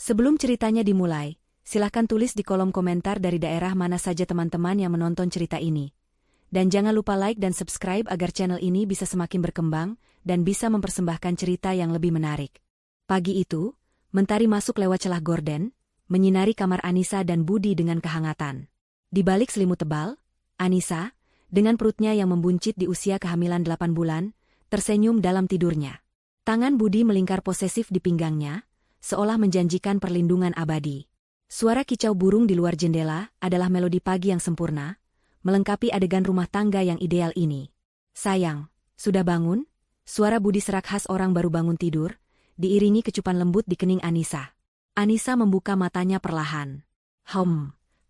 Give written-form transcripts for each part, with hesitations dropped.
Sebelum ceritanya dimulai, silahkan tulis di kolom komentar dari daerah mana saja teman-teman yang menonton cerita ini. Dan jangan lupa like dan subscribe agar channel ini bisa semakin berkembang dan bisa mempersembahkan cerita yang lebih menarik. Pagi itu, mentari masuk lewat celah gorden, menyinari kamar Anissa dan Budi dengan kehangatan. Di balik selimut tebal, Anissa, dengan perutnya yang membuncit di usia kehamilan 8 bulan, tersenyum dalam tidurnya. Tangan Budi melingkar posesif di pinggangnya, seolah menjanjikan perlindungan abadi. Suara kicau burung di luar jendela adalah melodi pagi yang sempurna, melengkapi adegan rumah tangga yang ideal ini. "Sayang, sudah bangun?" Suara Budi serak khas orang baru bangun tidur, diiringi kecupan lembut di kening Anissa. Anissa membuka matanya perlahan.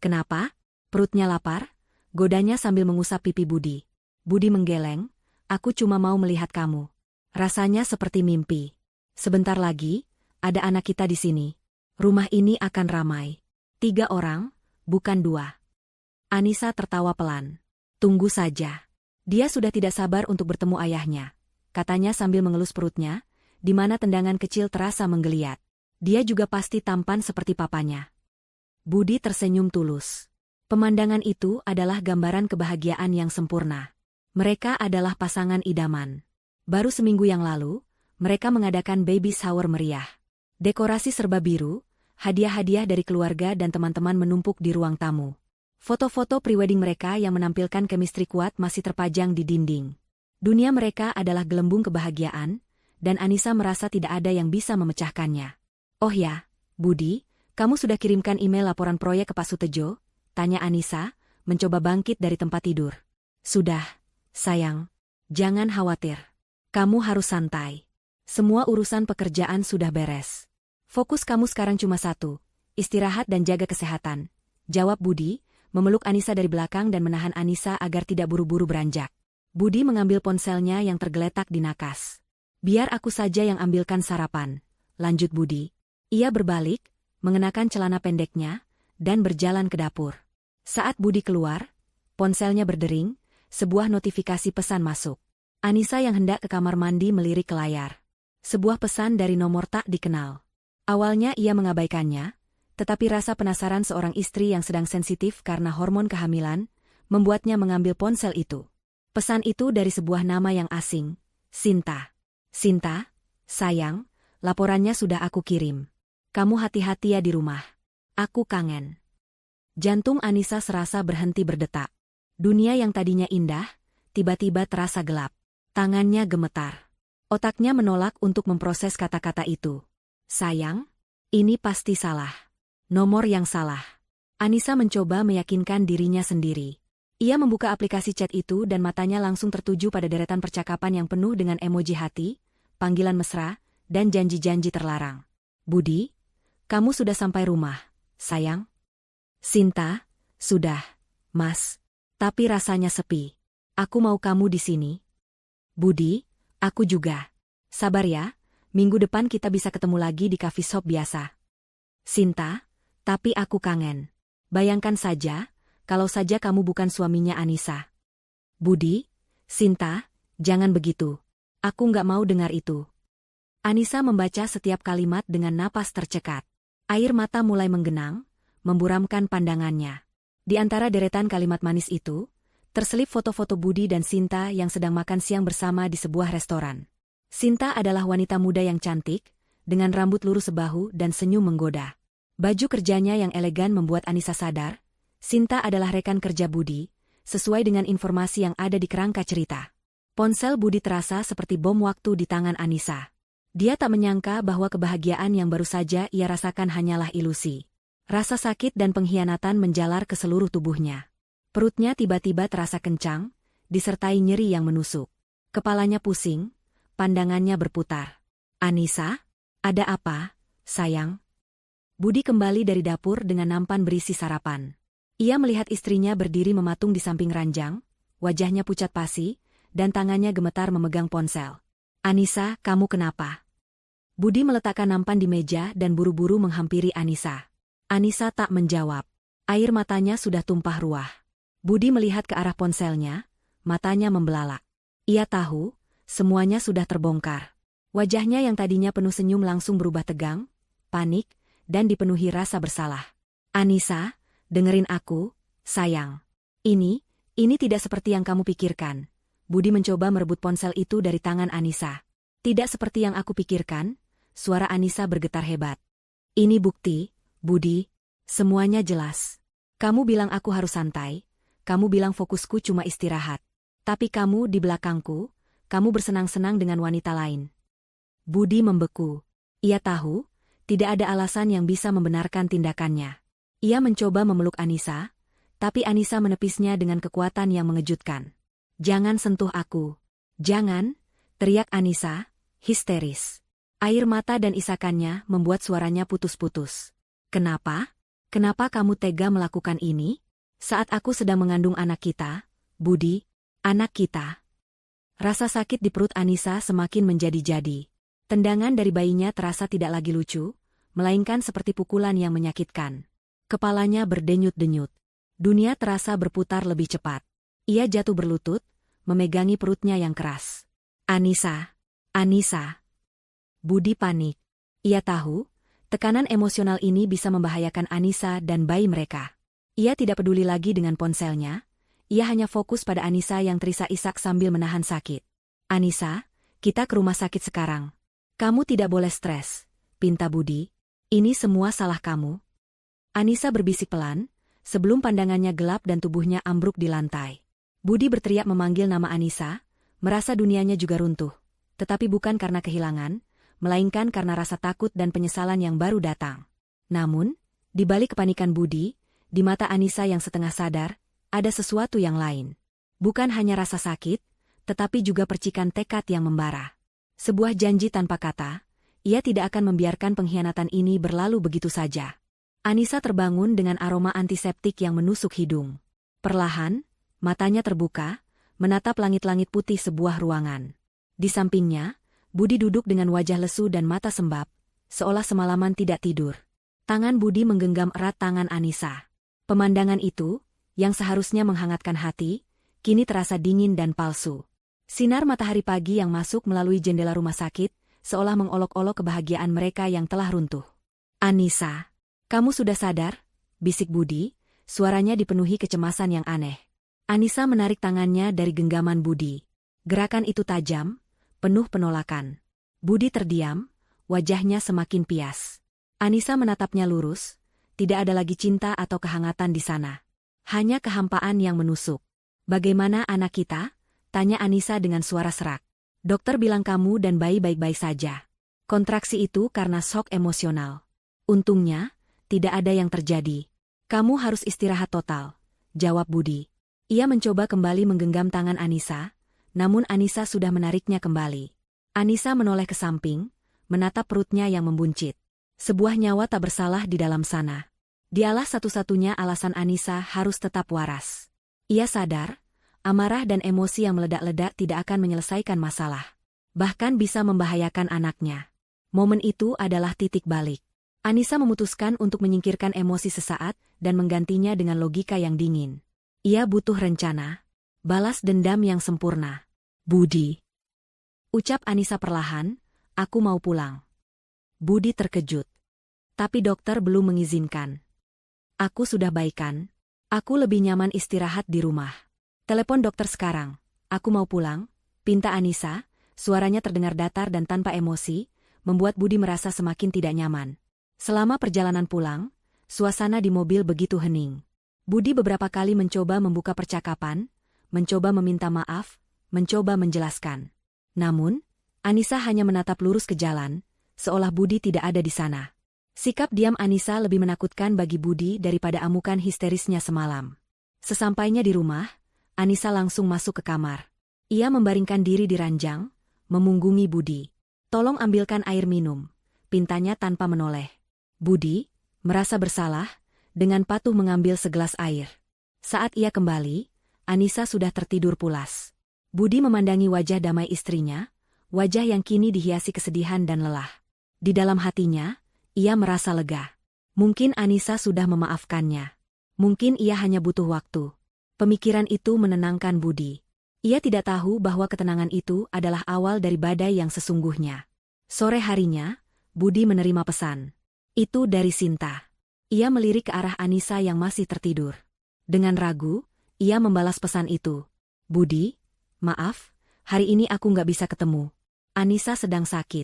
Kenapa? Perutnya lapar?" Godanya sambil mengusap pipi Budi. Budi menggeleng, "Aku cuma mau melihat kamu." Rasanya seperti mimpi. Sebentar lagi, ada anak kita di sini. Rumah ini akan ramai. 3 orang, bukan 2. Anissa tertawa pelan. "Tunggu saja." Dia sudah tidak sabar untuk bertemu ayahnya, katanya sambil mengelus perutnya, di mana tendangan kecil terasa menggeliat. Dia juga pasti tampan seperti papanya. Budi tersenyum tulus. Pemandangan itu adalah gambaran kebahagiaan yang sempurna. Mereka adalah pasangan idaman. Baru seminggu yang lalu, mereka mengadakan baby shower meriah. Dekorasi serba biru, hadiah-hadiah dari keluarga dan teman-teman menumpuk di ruang tamu. Foto-foto prewedding mereka yang menampilkan chemistry kuat masih terpajang di dinding. Dunia mereka adalah gelembung kebahagiaan, dan Anissa merasa tidak ada yang bisa memecahkannya. "Oh ya, Budi, kamu sudah kirimkan email laporan proyek ke Pak Sutejo?" tanya Anissa, mencoba bangkit dari tempat tidur. "Sudah, sayang. Jangan khawatir. Kamu harus santai. Semua urusan pekerjaan sudah beres. Fokus kamu sekarang cuma satu, istirahat dan jaga kesehatan," jawab Budi, memeluk Anissa dari belakang dan menahan Anissa agar tidak buru-buru beranjak. Budi mengambil ponselnya yang tergeletak di nakas. "Biar aku saja yang ambilkan sarapan," lanjut Budi. Ia berbalik, mengenakan celana pendeknya, dan berjalan ke dapur. Saat Budi keluar, ponselnya berdering, sebuah notifikasi pesan masuk. Anissa yang hendak ke kamar mandi melirik ke layar. Sebuah pesan dari nomor tak dikenal. Awalnya ia mengabaikannya, tetapi rasa penasaran seorang istri yang sedang sensitif karena hormon kehamilan, membuatnya mengambil ponsel itu. Pesan itu dari sebuah nama yang asing, Sinta. "Sinta, sayang, laporannya sudah aku kirim. Kamu hati-hati ya di rumah. Aku kangen." Jantung Anissa serasa berhenti berdetak. Dunia yang tadinya indah, tiba-tiba terasa gelap. Tangannya gemetar. Otaknya menolak untuk memproses kata-kata itu. "Sayang, ini pasti salah. Nomor yang salah." Anissa mencoba meyakinkan dirinya sendiri. Ia membuka aplikasi chat itu dan matanya langsung tertuju pada deretan percakapan yang penuh dengan emoji hati, panggilan mesra, dan janji-janji terlarang. "Budi, kamu sudah sampai rumah, sayang?" "Sinta, sudah, Mas. Tapi rasanya sepi. Aku mau kamu di sini." "Budi, aku juga. Sabar ya, minggu depan kita bisa ketemu lagi di coffee shop biasa." "Sinta, tapi aku kangen. Bayangkan saja, kalau saja kamu bukan suaminya Anissa." "Budi, Sinta, jangan begitu. Aku nggak mau dengar itu." Anissa membaca setiap kalimat dengan napas tercekat. Air mata mulai menggenang, memburamkan pandangannya. Di antara deretan kalimat manis itu, terselip foto-foto Budi dan Sinta yang sedang makan siang bersama di sebuah restoran. Sinta adalah wanita muda yang cantik, dengan rambut lurus sebahu dan senyum menggoda. Baju kerjanya yang elegan membuat Anissa sadar, Sinta adalah rekan kerja Budi, sesuai dengan informasi yang ada di kerangka cerita. Ponsel Budi terasa seperti bom waktu di tangan Anissa. Dia tak menyangka bahwa kebahagiaan yang baru saja ia rasakan hanyalah ilusi. Rasa sakit dan pengkhianatan menjalar ke seluruh tubuhnya. Perutnya tiba-tiba terasa kencang, disertai nyeri yang menusuk. Kepalanya pusing, pandangannya berputar. "Anissa, ada apa, sayang?" Budi kembali dari dapur dengan nampan berisi sarapan. Ia melihat istrinya berdiri mematung di samping ranjang, wajahnya pucat pasi, dan tangannya gemetar memegang ponsel. "Anissa, kamu kenapa?" Budi meletakkan nampan di meja dan buru-buru menghampiri Anissa. Anissa tak menjawab. Air matanya sudah tumpah ruah. Budi melihat ke arah ponselnya, matanya membelalak. Ia tahu, semuanya sudah terbongkar. Wajahnya yang tadinya penuh senyum langsung berubah tegang, panik, dan dipenuhi rasa bersalah. Anissa, dengerin aku, sayang. Ini tidak seperti yang kamu pikirkan. Budi mencoba merebut ponsel itu dari tangan Anissa. Tidak seperti yang aku pikirkan, suara Anissa bergetar hebat. Ini bukti, Budi, semuanya jelas. Kamu bilang aku harus santai, kamu bilang fokusku cuma istirahat. Tapi kamu di belakangku, kamu bersenang-senang dengan wanita lain. Budi membeku. Ia tahu, tidak ada alasan yang bisa membenarkan tindakannya. Ia mencoba memeluk Anissa, tapi Anissa menepisnya dengan kekuatan yang mengejutkan. Jangan sentuh aku. Jangan, teriak Anissa, histeris. Air mata dan isakannya membuat suaranya putus-putus. Kenapa? Kenapa kamu tega melakukan ini? Saat aku sedang mengandung anak kita, Budi, anak kita. Rasa sakit di perut Anissa semakin menjadi-jadi. Tendangan dari bayinya terasa tidak lagi lucu, melainkan seperti pukulan yang menyakitkan. Kepalanya berdenyut-denyut. Dunia terasa berputar lebih cepat. Ia jatuh berlutut, memegangi perutnya yang keras. Anissa, Anissa. Budi panik. Ia tahu, tekanan emosional ini bisa membahayakan Anissa dan bayi mereka. Ia tidak peduli lagi dengan ponselnya. Ia hanya fokus pada Anissa yang terisak-isak sambil menahan sakit. Anissa, kita ke rumah sakit sekarang. Kamu tidak boleh stres, pinta Budi. Ini semua salah kamu. Anissa berbisik pelan, sebelum pandangannya gelap dan tubuhnya ambruk di lantai. Budi berteriak memanggil nama Anissa, merasa dunianya juga runtuh. Tetapi bukan karena kehilangan, melainkan karena rasa takut dan penyesalan yang baru datang. Namun, di balik kepanikan Budi, di mata Anissa yang setengah sadar, ada sesuatu yang lain. Bukan hanya rasa sakit, tetapi juga percikan tekad yang membara. Sebuah janji tanpa kata, ia tidak akan membiarkan pengkhianatan ini berlalu begitu saja. Anissa terbangun dengan aroma antiseptik yang menusuk hidung. Perlahan, matanya terbuka, menatap langit-langit putih sebuah ruangan. Di sampingnya, Budi duduk dengan wajah lesu dan mata sembab, seolah semalaman tidak tidur. Tangan Budi menggenggam erat tangan Anissa. Pemandangan itu, yang seharusnya menghangatkan hati, kini terasa dingin dan palsu. Sinar matahari pagi yang masuk melalui jendela rumah sakit, seolah mengolok-olok kebahagiaan mereka yang telah runtuh. Anissa, kamu sudah sadar? Bisik Budi, suaranya dipenuhi kecemasan yang aneh. Anissa menarik tangannya dari genggaman Budi. Gerakan itu tajam, penuh penolakan. Budi terdiam, wajahnya semakin pias. Anissa menatapnya lurus, tidak ada lagi cinta atau kehangatan di sana. Hanya kehampaan yang menusuk. Bagaimana anak kita? Tanya Anissa dengan suara serak. Dokter bilang kamu dan bayi baik-baik saja. Kontraksi itu karena shock emosional. Untungnya, tidak ada yang terjadi. Kamu harus istirahat total, jawab Budi. Ia mencoba kembali menggenggam tangan Anissa, namun Anissa sudah menariknya kembali. Anissa menoleh ke samping, menatap perutnya yang membuncit. Sebuah nyawa tak bersalah di dalam sana. Dialah satu-satunya alasan Anissa harus tetap waras. Ia sadar, amarah dan emosi yang meledak-ledak tidak akan menyelesaikan masalah. Bahkan bisa membahayakan anaknya. Momen itu adalah titik balik. Anissa memutuskan untuk menyingkirkan emosi sesaat dan menggantinya dengan logika yang dingin. Ia butuh rencana, balas dendam yang sempurna. Budi. Ucap Anissa perlahan, aku mau pulang. Budi terkejut. Tapi dokter belum mengizinkan. Aku sudah baikan. Aku lebih nyaman istirahat di rumah. Telepon dokter sekarang. Aku mau pulang, pinta Anissa, suaranya terdengar datar dan tanpa emosi, membuat Budi merasa semakin tidak nyaman. Selama perjalanan pulang, suasana di mobil begitu hening. Budi beberapa kali mencoba membuka percakapan, mencoba meminta maaf, mencoba menjelaskan. Namun, Anissa hanya menatap lurus ke jalan, seolah Budi tidak ada di sana. Sikap diam Anissa lebih menakutkan bagi Budi daripada amukan histerisnya semalam. Sesampainya di rumah, Anissa langsung masuk ke kamar. Ia membaringkan diri di ranjang, memunggungi Budi. Tolong ambilkan air minum, pintanya tanpa menoleh. Budi, merasa bersalah, dengan patuh mengambil segelas air. Saat ia kembali, Anissa sudah tertidur pulas. Budi memandangi wajah damai istrinya, wajah yang kini dihiasi kesedihan dan lelah. Di dalam hatinya, ia merasa lega. Mungkin Anissa sudah memaafkannya. Mungkin ia hanya butuh waktu. Pemikiran itu menenangkan Budi. Ia tidak tahu bahwa ketenangan itu adalah awal dari badai yang sesungguhnya. Sore harinya, Budi menerima pesan. Itu dari Sinta. Ia melirik ke arah Anissa yang masih tertidur. Dengan ragu, ia membalas pesan itu. Budi, maaf, hari ini aku nggak bisa ketemu. Anissa sedang sakit.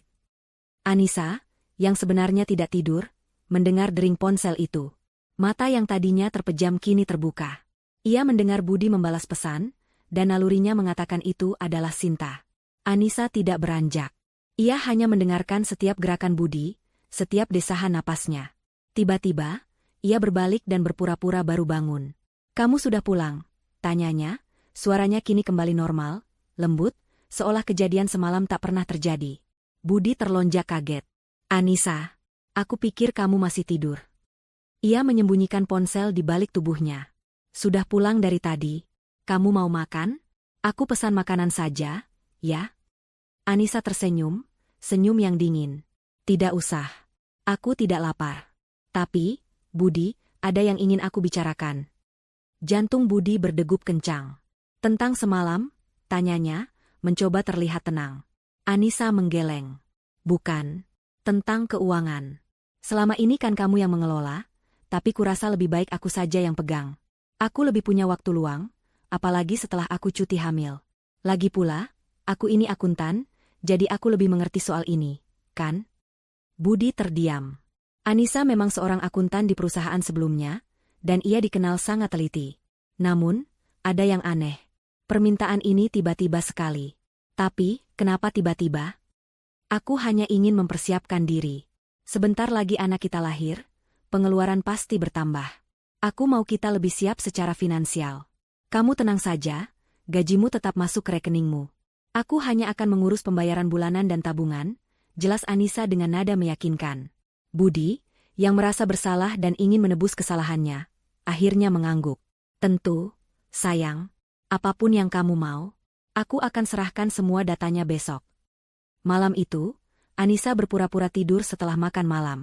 Anissa, yang sebenarnya tidak tidur, mendengar dering ponsel itu. Mata yang tadinya terpejam kini terbuka. Ia mendengar Budi membalas pesan, dan nalurinya mengatakan itu adalah Sinta. Anissa tidak beranjak. Ia hanya mendengarkan setiap gerakan Budi, setiap desahan napasnya. Tiba-tiba, ia berbalik dan berpura-pura baru bangun. Kamu sudah pulang? Tanyanya, suaranya kini kembali normal, lembut, seolah kejadian semalam tak pernah terjadi. Budi terlonjak kaget. Anissa, aku pikir kamu masih tidur. Ia menyembunyikan ponsel di balik tubuhnya. Sudah pulang dari tadi. Kamu mau makan? Aku pesan makanan saja, ya? Anissa tersenyum, senyum yang dingin. Tidak usah. Aku tidak lapar. Tapi, Budi, ada yang ingin aku bicarakan. Jantung Budi berdegup kencang. Tentang semalam, tanyanya, mencoba terlihat tenang. Anissa menggeleng. Bukan. Tentang keuangan. Selama ini kan kamu yang mengelola, tapi kurasa lebih baik aku saja yang pegang. Aku lebih punya waktu luang, apalagi setelah aku cuti hamil. Lagi pula, aku ini akuntan, jadi aku lebih mengerti soal ini, kan? Budi terdiam. Anissa memang seorang akuntan di perusahaan sebelumnya, dan ia dikenal sangat teliti. Namun, ada yang aneh. Permintaan ini tiba-tiba sekali. Tapi, kenapa tiba-tiba? Aku hanya ingin mempersiapkan diri. Sebentar lagi anak kita lahir, pengeluaran pasti bertambah. Aku mau kita lebih siap secara finansial. Kamu tenang saja, gajimu tetap masuk ke rekeningmu. Aku hanya akan mengurus pembayaran bulanan dan tabungan, jelas Anissa dengan nada meyakinkan. Budi, yang merasa bersalah dan ingin menebus kesalahannya, akhirnya mengangguk. Tentu, sayang, apapun yang kamu mau, aku akan serahkan semua datanya besok. Malam itu, Anissa berpura-pura tidur setelah makan malam.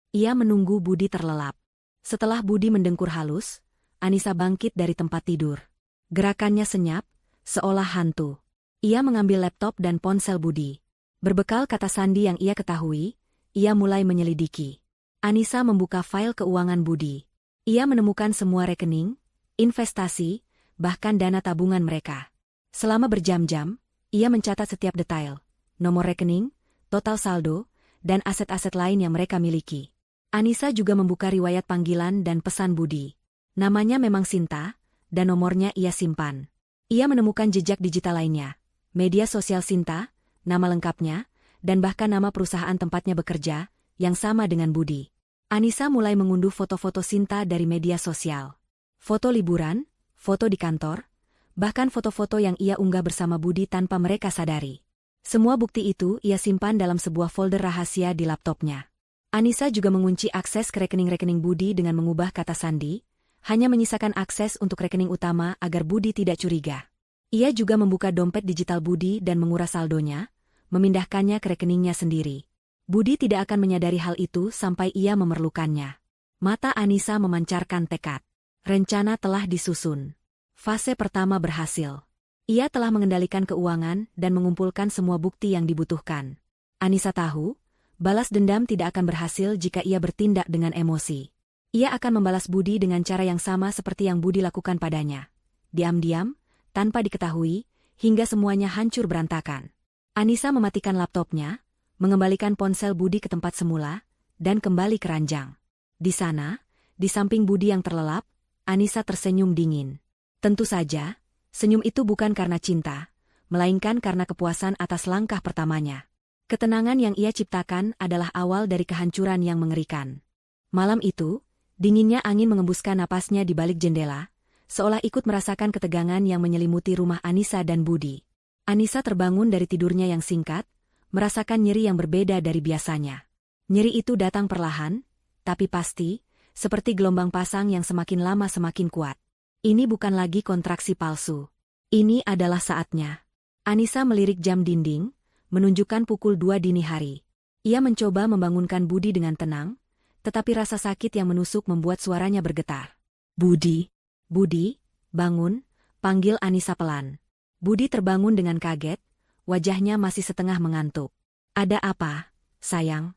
Ia menunggu Budi terlelap. Setelah Budi mendengkur halus, Anissa bangkit dari tempat tidur. Gerakannya senyap, seolah hantu. Ia mengambil laptop dan ponsel Budi. Berbekal kata sandi yang ia ketahui, ia mulai menyelidiki. Anissa membuka file keuangan Budi. Ia menemukan semua rekening, investasi, bahkan dana tabungan mereka. Selama berjam-jam, ia mencatat setiap detail. Nomor rekening, total saldo, dan aset-aset lain yang mereka miliki. Anissa juga membuka riwayat panggilan dan pesan Budi. Namanya memang Sinta, dan nomornya ia simpan. Ia menemukan jejak digital lainnya, media sosial Sinta, nama lengkapnya, dan bahkan nama perusahaan tempatnya bekerja, yang sama dengan Budi. Anissa mulai mengunduh foto-foto Sinta dari media sosial. Foto liburan, foto di kantor, bahkan foto-foto yang ia unggah bersama Budi tanpa mereka sadari. Semua bukti itu ia simpan dalam sebuah folder rahasia di laptopnya. Anissa juga mengunci akses ke rekening-rekening Budi dengan mengubah kata sandi, hanya menyisakan akses untuk rekening utama agar Budi tidak curiga. Ia juga membuka dompet digital Budi dan menguras saldonya, memindahkannya ke rekeningnya sendiri. Budi tidak akan menyadari hal itu sampai ia memerlukannya. Mata Anissa memancarkan tekad. Rencana telah disusun. Fase pertama berhasil. Ia telah mengendalikan keuangan dan mengumpulkan semua bukti yang dibutuhkan. Anissa tahu, balas dendam tidak akan berhasil jika ia bertindak dengan emosi. Ia akan membalas Budi dengan cara yang sama seperti yang Budi lakukan padanya. Diam-diam, tanpa diketahui, hingga semuanya hancur berantakan. Anissa mematikan laptopnya, mengembalikan ponsel Budi ke tempat semula, dan kembali ke ranjang. Di sana, di samping Budi yang terlelap, Anissa tersenyum dingin. Tentu saja, senyum itu bukan karena cinta, melainkan karena kepuasan atas langkah pertamanya. Ketenangan yang ia ciptakan adalah awal dari kehancuran yang mengerikan. Malam itu, dinginnya angin mengembuskan napasnya di balik jendela, seolah ikut merasakan ketegangan yang menyelimuti rumah Anissa dan Budi. Anissa terbangun dari tidurnya yang singkat, merasakan nyeri yang berbeda dari biasanya. Nyeri itu datang perlahan, tapi pasti, seperti gelombang pasang yang semakin lama semakin kuat. Ini bukan lagi kontraksi palsu. Ini adalah saatnya. Anissa melirik jam dinding, menunjukkan pukul 2 dini hari. Ia mencoba membangunkan Budi dengan tenang, tetapi rasa sakit yang menusuk membuat suaranya bergetar. Budi, Budi, bangun, panggil Anissa pelan. Budi terbangun dengan kaget, wajahnya masih setengah mengantuk. Ada apa, sayang?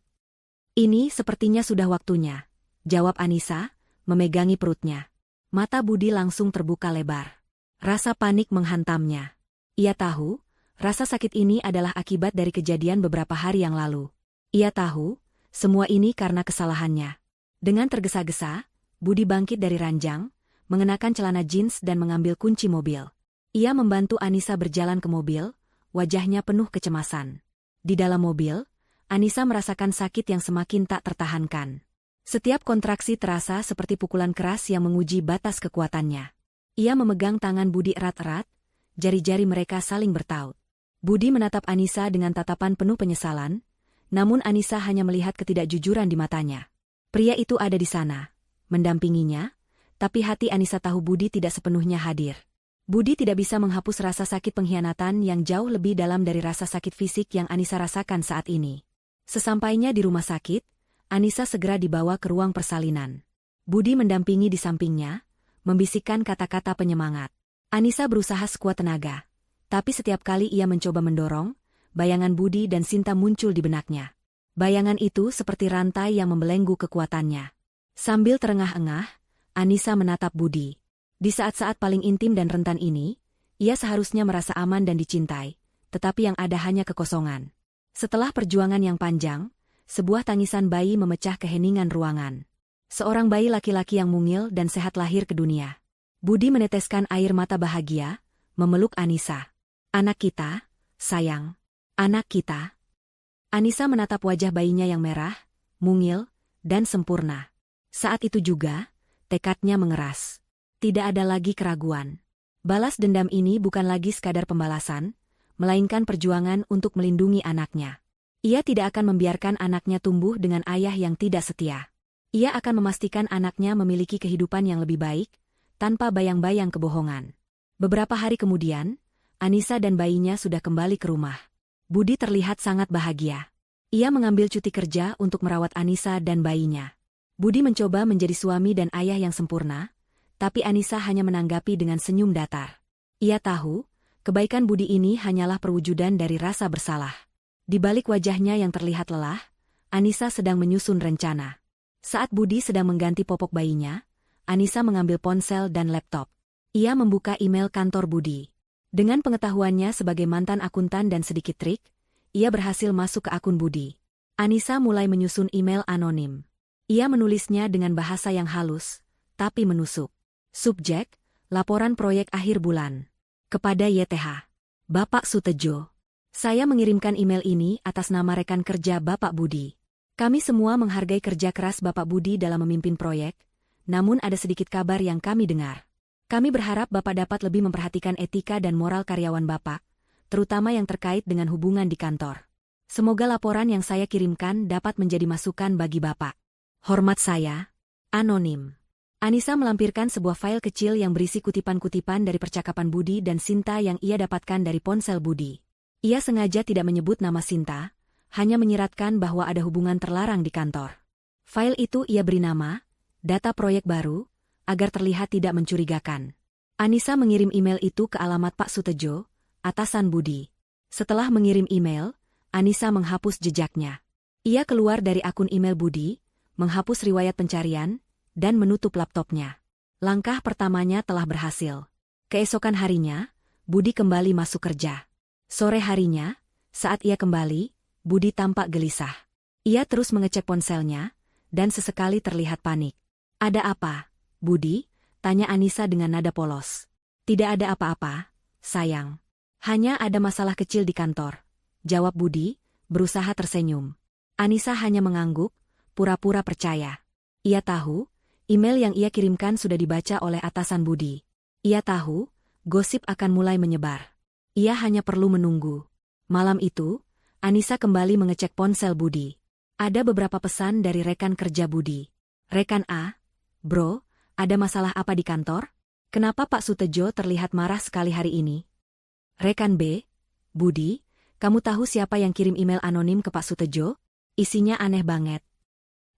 Ini sepertinya sudah waktunya, jawab Anissa, memegangi perutnya. Mata Budi langsung terbuka lebar. Rasa panik menghantamnya. Ia tahu, rasa sakit ini adalah akibat dari kejadian beberapa hari yang lalu. Ia tahu, semua ini karena kesalahannya. Dengan tergesa-gesa, Budi bangkit dari ranjang, mengenakan celana jeans dan mengambil kunci mobil. Ia membantu Anissa berjalan ke mobil, wajahnya penuh kecemasan. Di dalam mobil, Anissa merasakan sakit yang semakin tak tertahankan. Setiap kontraksi terasa seperti pukulan keras yang menguji batas kekuatannya. Ia memegang tangan Budi erat-erat, jari-jari mereka saling bertaut. Budi menatap Anissa dengan tatapan penuh penyesalan, namun Anissa hanya melihat ketidakjujuran di matanya. Pria itu ada di sana, mendampinginya, tapi hati Anissa tahu Budi tidak sepenuhnya hadir. Budi tidak bisa menghapus rasa sakit pengkhianatan yang jauh lebih dalam dari rasa sakit fisik yang Anissa rasakan saat ini. Sesampainya di rumah sakit, Anissa segera dibawa ke ruang persalinan. Budi mendampingi di sampingnya, membisikkan kata-kata penyemangat. Anissa berusaha sekuat tenaga, tapi setiap kali ia mencoba mendorong, bayangan Budi dan Sinta muncul di benaknya. Bayangan itu seperti rantai yang membelenggu kekuatannya. Sambil terengah-engah, Anissa menatap Budi. Di saat-saat paling intim dan rentan ini, ia seharusnya merasa aman dan dicintai, tetapi yang ada hanya kekosongan. Setelah perjuangan yang panjang, sebuah tangisan bayi memecah keheningan ruangan. Seorang bayi laki-laki yang mungil dan sehat lahir ke dunia. Budi meneteskan air mata bahagia, memeluk Anissa. Anak kita, sayang. Anak kita. Anissa menatap wajah bayinya yang merah, mungil, dan sempurna. Saat itu juga, tekadnya mengeras. Tidak ada lagi keraguan. Balas dendam ini bukan lagi sekadar pembalasan, melainkan perjuangan untuk melindungi anaknya. Ia tidak akan membiarkan anaknya tumbuh dengan ayah yang tidak setia. Ia akan memastikan anaknya memiliki kehidupan yang lebih baik, tanpa bayang-bayang kebohongan. Beberapa hari kemudian, Anissa dan bayinya sudah kembali ke rumah. Budi terlihat sangat bahagia. Ia mengambil cuti kerja untuk merawat Anissa dan bayinya. Budi mencoba menjadi suami dan ayah yang sempurna, tapi Anissa hanya menanggapi dengan senyum datar. Ia tahu, kebaikan Budi ini hanyalah perwujudan dari rasa bersalah. Di balik wajahnya yang terlihat lelah, Anissa sedang menyusun rencana. Saat Budi sedang mengganti popok bayinya, Anissa mengambil ponsel dan laptop. Ia membuka email kantor Budi. Dengan pengetahuannya sebagai mantan akuntan dan sedikit trik, ia berhasil masuk ke akun Budi. Anissa mulai menyusun email anonim. Ia menulisnya dengan bahasa yang halus, tapi menusuk. Subjek, laporan proyek akhir bulan. Kepada YTH. Bapak Sutejo. Saya mengirimkan email ini atas nama rekan kerja Bapak Budi. Kami semua menghargai kerja keras Bapak Budi dalam memimpin proyek, namun ada sedikit kabar yang kami dengar. Kami berharap Bapak dapat lebih memperhatikan etika dan moral karyawan Bapak, terutama yang terkait dengan hubungan di kantor. Semoga laporan yang saya kirimkan dapat menjadi masukan bagi Bapak. Hormat saya, Anonim. Anissa melampirkan sebuah file kecil yang berisi kutipan-kutipan dari percakapan Budi dan Sinta yang ia dapatkan dari ponsel Budi. Ia sengaja tidak menyebut nama Sinta, hanya menyiratkan bahwa ada hubungan terlarang di kantor. File itu ia beri nama, data proyek baru, agar terlihat tidak mencurigakan. Anissa mengirim email itu ke alamat Pak Sutejo, atasan Budi. Setelah mengirim email, Anissa menghapus jejaknya. Ia keluar dari akun email Budi, menghapus riwayat pencarian, dan menutup laptopnya. Langkah pertamanya telah berhasil. Keesokan harinya, Budi kembali masuk kerja. Sore harinya, saat ia kembali, Budi tampak gelisah. Ia terus mengecek ponselnya, dan sesekali terlihat panik. Ada apa, Budi? Tanya Anissa dengan nada polos. Tidak ada apa-apa, sayang. Hanya ada masalah kecil di kantor, jawab Budi, berusaha tersenyum. Anissa hanya mengangguk, pura-pura percaya. Ia tahu, email yang ia kirimkan sudah dibaca oleh atasan Budi. Ia tahu, gosip akan mulai menyebar. Ia hanya perlu menunggu. Malam itu, Anissa kembali mengecek ponsel Budi. Ada beberapa pesan dari rekan kerja Budi. Rekan A, bro, ada masalah apa di kantor? Kenapa Pak Sutejo terlihat marah sekali hari ini? Rekan B, Budi, kamu tahu siapa yang kirim email anonim ke Pak Sutejo? Isinya aneh banget.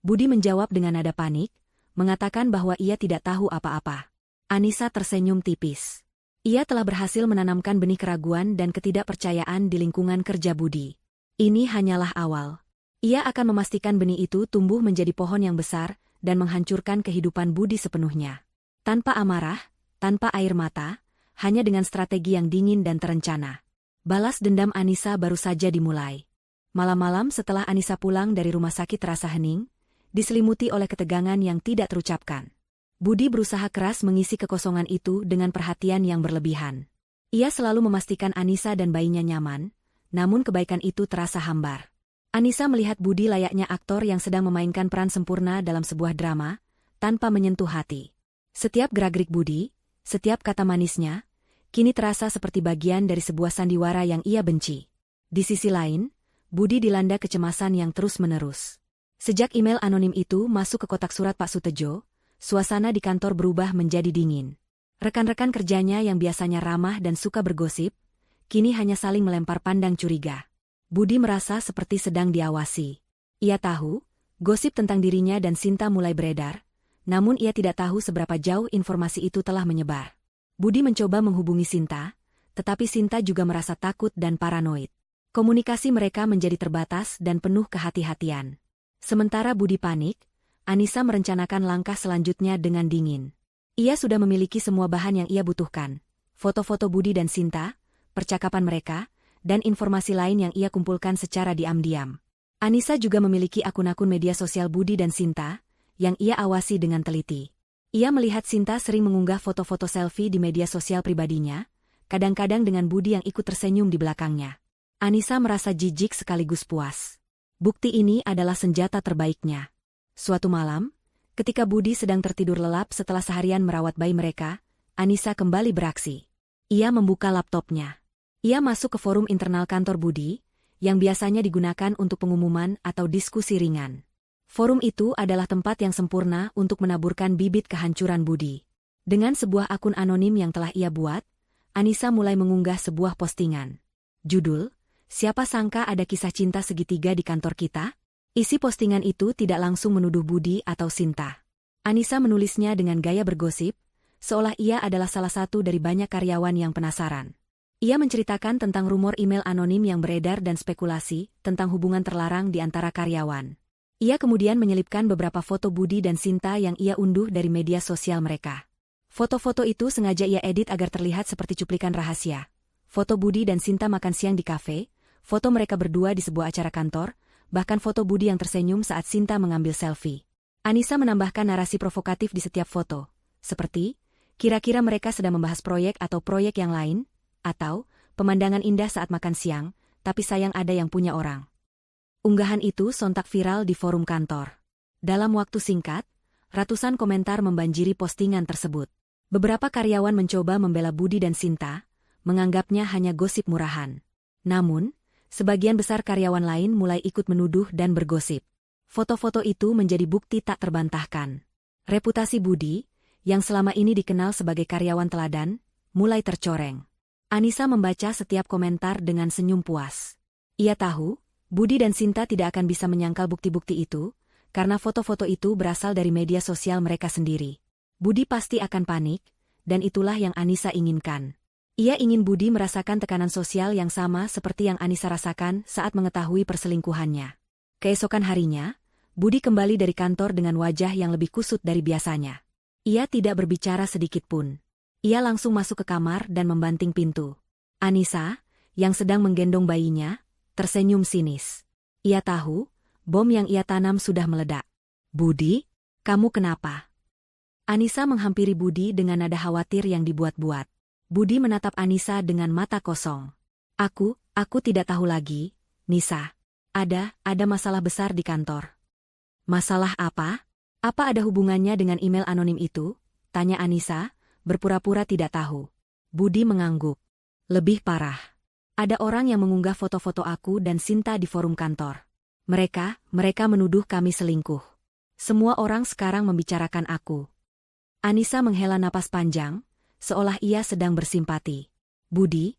Budi menjawab dengan nada panik, mengatakan bahwa ia tidak tahu apa-apa. Anissa tersenyum tipis. Ia telah berhasil menanamkan benih keraguan dan ketidakpercayaan di lingkungan kerja Budi. Ini hanyalah awal. Ia akan memastikan benih itu tumbuh menjadi pohon yang besar dan menghancurkan kehidupan Budi sepenuhnya. Tanpa amarah, tanpa air mata, hanya dengan strategi yang dingin dan terencana. Balas dendam Anissa baru saja dimulai. Malam-malam setelah Anissa pulang dari rumah sakit terasa hening, diselimuti oleh ketegangan yang tidak terucapkan. Budi berusaha keras mengisi kekosongan itu dengan perhatian yang berlebihan. Ia selalu memastikan Anissa dan bayinya nyaman, namun kebaikan itu terasa hambar. Anissa melihat Budi layaknya aktor yang sedang memainkan peran sempurna dalam sebuah drama, tanpa menyentuh hati. Setiap gerak-gerik Budi, setiap kata manisnya, kini terasa seperti bagian dari sebuah sandiwara yang ia benci. Di sisi lain, Budi dilanda kecemasan yang terus-menerus. Sejak email anonim itu masuk ke kotak surat Pak Sutejo, suasana di kantor berubah menjadi dingin. Rekan-rekan kerjanya yang biasanya ramah dan suka bergosip, kini hanya saling melempar pandang curiga. Budi merasa seperti sedang diawasi. Ia tahu, gosip tentang dirinya dan Sinta mulai beredar, namun ia tidak tahu seberapa jauh informasi itu telah menyebar. Budi mencoba menghubungi Sinta, tetapi Sinta juga merasa takut dan paranoid. Komunikasi mereka menjadi terbatas dan penuh kehati-hatian. Sementara Budi panik, Anissa merencanakan langkah selanjutnya dengan dingin. Ia sudah memiliki semua bahan yang ia butuhkan. Foto-foto Budi dan Sinta, percakapan mereka, dan informasi lain yang ia kumpulkan secara diam-diam. Anissa juga memiliki akun-akun media sosial Budi dan Sinta, yang ia awasi dengan teliti. Ia melihat Sinta sering mengunggah foto-foto selfie di media sosial pribadinya, kadang-kadang dengan Budi yang ikut tersenyum di belakangnya. Anissa merasa jijik sekaligus puas. Bukti ini adalah senjata terbaiknya. Suatu malam, ketika Budi sedang tertidur lelap setelah seharian merawat bayi mereka, Anissa kembali beraksi. Ia membuka laptopnya. Ia masuk ke forum internal kantor Budi, yang biasanya digunakan untuk pengumuman atau diskusi ringan. Forum itu adalah tempat yang sempurna untuk menaburkan bibit kehancuran Budi. Dengan sebuah akun anonim yang telah ia buat, Anissa mulai mengunggah sebuah postingan. Judul, "Siapa sangka ada kisah cinta segitiga di kantor kita?" Isi postingan itu tidak langsung menuduh Budi atau Sinta. Anissa menulisnya dengan gaya bergosip, seolah ia adalah salah satu dari banyak karyawan yang penasaran. Ia menceritakan tentang rumor email anonim yang beredar dan spekulasi tentang hubungan terlarang di antara karyawan. Ia kemudian menyelipkan beberapa foto Budi dan Sinta yang ia unduh dari media sosial mereka. Foto-foto itu sengaja ia edit agar terlihat seperti cuplikan rahasia. Foto Budi dan Sinta makan siang di kafe, foto mereka berdua di sebuah acara kantor, bahkan foto Budi yang tersenyum saat Sinta mengambil selfie. Anissa menambahkan narasi provokatif di setiap foto, seperti, kira-kira mereka sedang membahas proyek atau proyek yang lain, atau, pemandangan indah saat makan siang, tapi sayang ada yang punya orang. Unggahan itu sontak viral di forum kantor. Dalam waktu singkat, ratusan komentar membanjiri postingan tersebut. Beberapa karyawan mencoba membela Budi dan Sinta, menganggapnya hanya gosip murahan. Namun, sebagian besar karyawan lain mulai ikut menuduh dan bergosip. Foto-foto itu menjadi bukti tak terbantahkan. Reputasi Budi, yang selama ini dikenal sebagai karyawan teladan, mulai tercoreng. Anissa membaca setiap komentar dengan senyum puas. Ia tahu, Budi dan Sinta tidak akan bisa menyangkal bukti-bukti itu, karena foto-foto itu berasal dari media sosial mereka sendiri. Budi pasti akan panik, dan itulah yang Anissa inginkan. Ia ingin Budi merasakan tekanan sosial yang sama seperti yang Anissa rasakan saat mengetahui perselingkuhannya. Keesokan harinya, Budi kembali dari kantor dengan wajah yang lebih kusut dari biasanya. Ia tidak berbicara sedikit pun. Ia langsung masuk ke kamar dan membanting pintu. Anissa, yang sedang menggendong bayinya, tersenyum sinis. Ia tahu, bom yang ia tanam sudah meledak. "Budi, kamu kenapa?" Anissa menghampiri Budi dengan nada khawatir yang dibuat-buat. Budi menatap Anissa dengan mata kosong. Aku tidak tahu lagi, Nisa. Ada masalah besar di kantor." "Masalah apa? Apa ada hubungannya dengan email anonim itu?" tanya Anissa, berpura-pura tidak tahu. Budi mengangguk. "Lebih parah. Ada orang yang mengunggah foto-foto aku dan Sinta di forum kantor. Mereka menuduh kami selingkuh. Semua orang sekarang membicarakan aku." Anissa menghela napas panjang, seolah ia sedang bersimpati. "Budi,